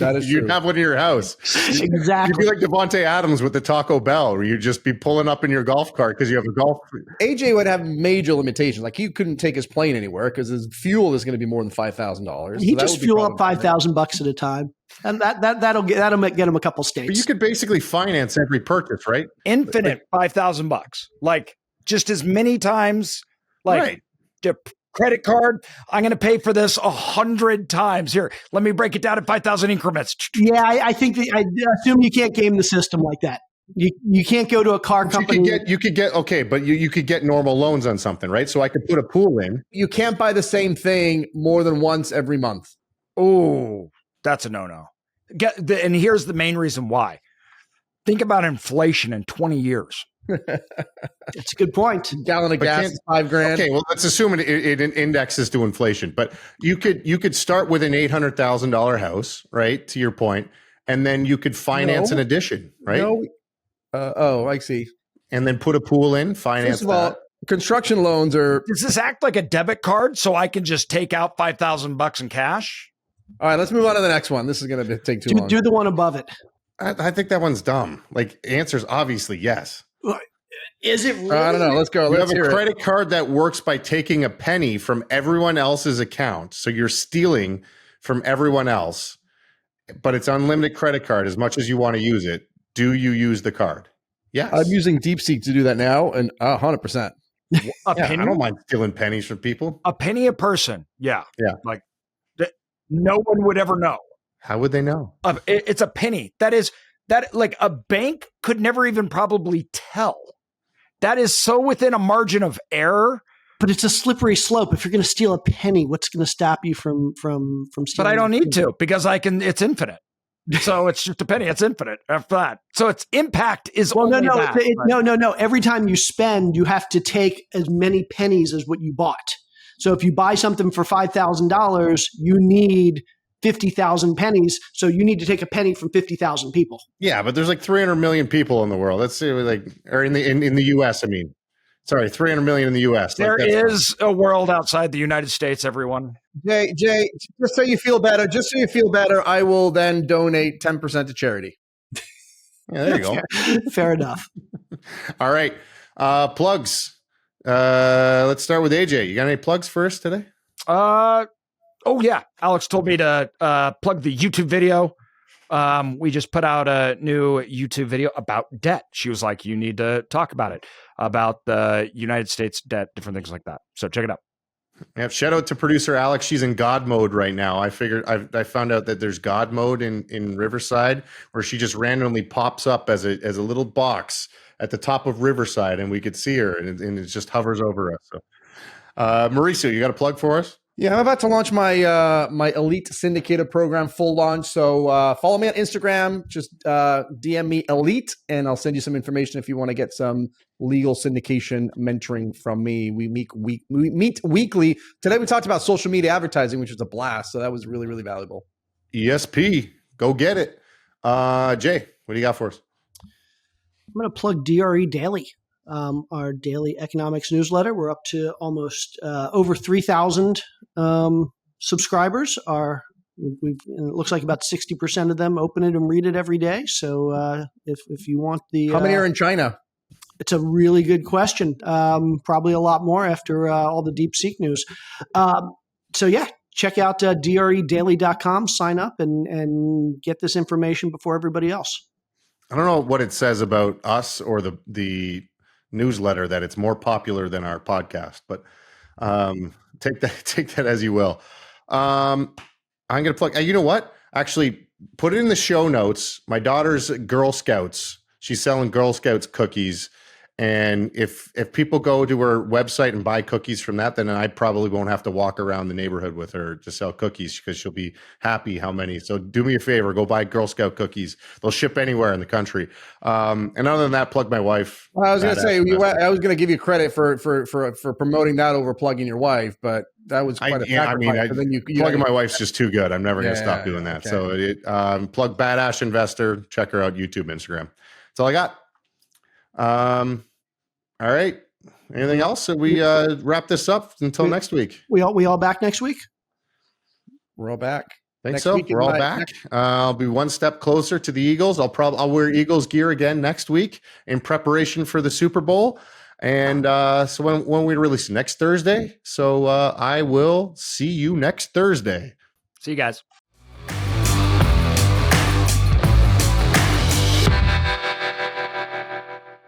That is true. You'd have one in your house. Exactly. You'd be like Devontae Adams with the Taco Bell, where you'd just be pulling up in your golf cart because you have a golf. AJ would have major limitations. Like, he couldn't take his plane anywhere because his fuel is going to be more than $5,000. He just fuel up $5,000 at a time, and that'll get him a couple states. But you could basically finance every purchase, right? Infinite $5,000, like, just as many times, like. Right. Credit card, I'm going to pay for this 100 times. Here, let me break it down in 5,000 increments. Yeah, I think I assume you can't game the system like that. You can't go to a car company. You could get normal loans on something, right? So I could put a pool in. You can't buy the same thing more than once every month. Oh, that's a no-no. And here's the main reason why. Think about inflation in 20 years. That's a good point. Gallon of gas is $5,000. Okay, well, let's assume it indexes to inflation. But you could start with an $800,000 house, right? To your point, and then you could finance an addition, right? No. I see. And then put a pool in, finance. First of all, construction loans are. Does this act like a debit card so I can just take out $5,000 in cash? All right, let's move on to the next one. This is going to take too long. Do the one above it. I think that one's dumb. Like, answer's obviously yes. Is it really? I don't know. Let's go. You Let's have a hear credit card that works by taking a penny from everyone else's account. So you're stealing from everyone else, but it's unlimited credit card as much as you want to use it. Do you use the card? Yes. I'm using Deepseek to do that now, and 100%. A penny? I don't mind stealing pennies from people. A penny a person. Yeah. Yeah. Like no one would ever know. How would they know? It's a penny. That like a bank could never even probably tell. That is so within a margin of error. But it's a slippery slope. If you're going to steal a penny, what's going to stop you from stealing? But I don't need to because it's infinite. So it's just a penny. It's infinite after that. So its impact is only that. No. Every time you spend, you have to take as many pennies as what you bought. So if you buy something for $5,000, you need 50,000 pennies. So you need to take a penny from 50,000 people. Yeah, but there's like 300 million people in the world. Let's say or in the U.S. I mean, sorry, 300 million in the U.S. There is a world outside the United States, everyone. Jay, just so you feel better, I will then donate 10% to charity. Yeah, there you go. Fair enough. All right. Plugs. Let's start with AJ. You got any plugs for us today? Oh yeah. Alex told me to plug the YouTube video. We just put out a new YouTube video about debt. She was like, you need to talk about it, about the United States debt, different things like that. So check it out. Yeah, shout out to producer Alex. She's in God mode right now. I found out that there's God mode in Riverside, where she just randomly pops up as a little box at the top of Riverside, and we could see her, and it just hovers over us. So, Mauricio, you got a plug for us? Yeah, I'm about to launch my my Elite Syndicator program full launch. So follow me on Instagram. Just DM me Elite, and I'll send you some information if you want to get some legal syndication mentoring from me. We meet weekly. Today we talked about social media advertising, which was a blast. So that was really, really valuable. ESP, go get it. Jay, what do you got for us? I'm going to plug DRE Daily, our daily economics newsletter. We're up to almost over 3,000 subscribers. It looks like about 60% of them open it and read it every day. So if you want the... How many are in China? It's a really good question. Probably a lot more after all the Deepseek news. So yeah, check out dredaily.com, sign up and get this information before everybody else. I don't know what it says about us or the newsletter that it's more popular than our podcast, but take that as you will. I'm going to plug. You know what? Actually, put it in the show notes. My daughter's Girl Scouts. She's selling Girl Scouts cookies. And if people go to her website and buy cookies from that, then I probably won't have to walk around the neighborhood with her to sell cookies because she'll be happy how many. So do me a favor, go buy Girl Scout cookies. They'll ship anywhere in the country. And other than that, plug my wife. Well, I was going to say, I was going to give you credit for promoting that over plugging your wife, but that was quite a sacrifice. Plugging my wife's just too good. I'm never going to stop doing that. Okay. So plug Badass Investor. Check her out, YouTube, Instagram. That's all I got. All right. Anything else? So we wrap this up until next week. We all back next week? We're all back. Think so. We're all back. I'll be one step closer to the Eagles. I'll wear Eagles gear again next week in preparation for the Super Bowl. And so when we release next Thursday. So I will see you next Thursday. See you guys.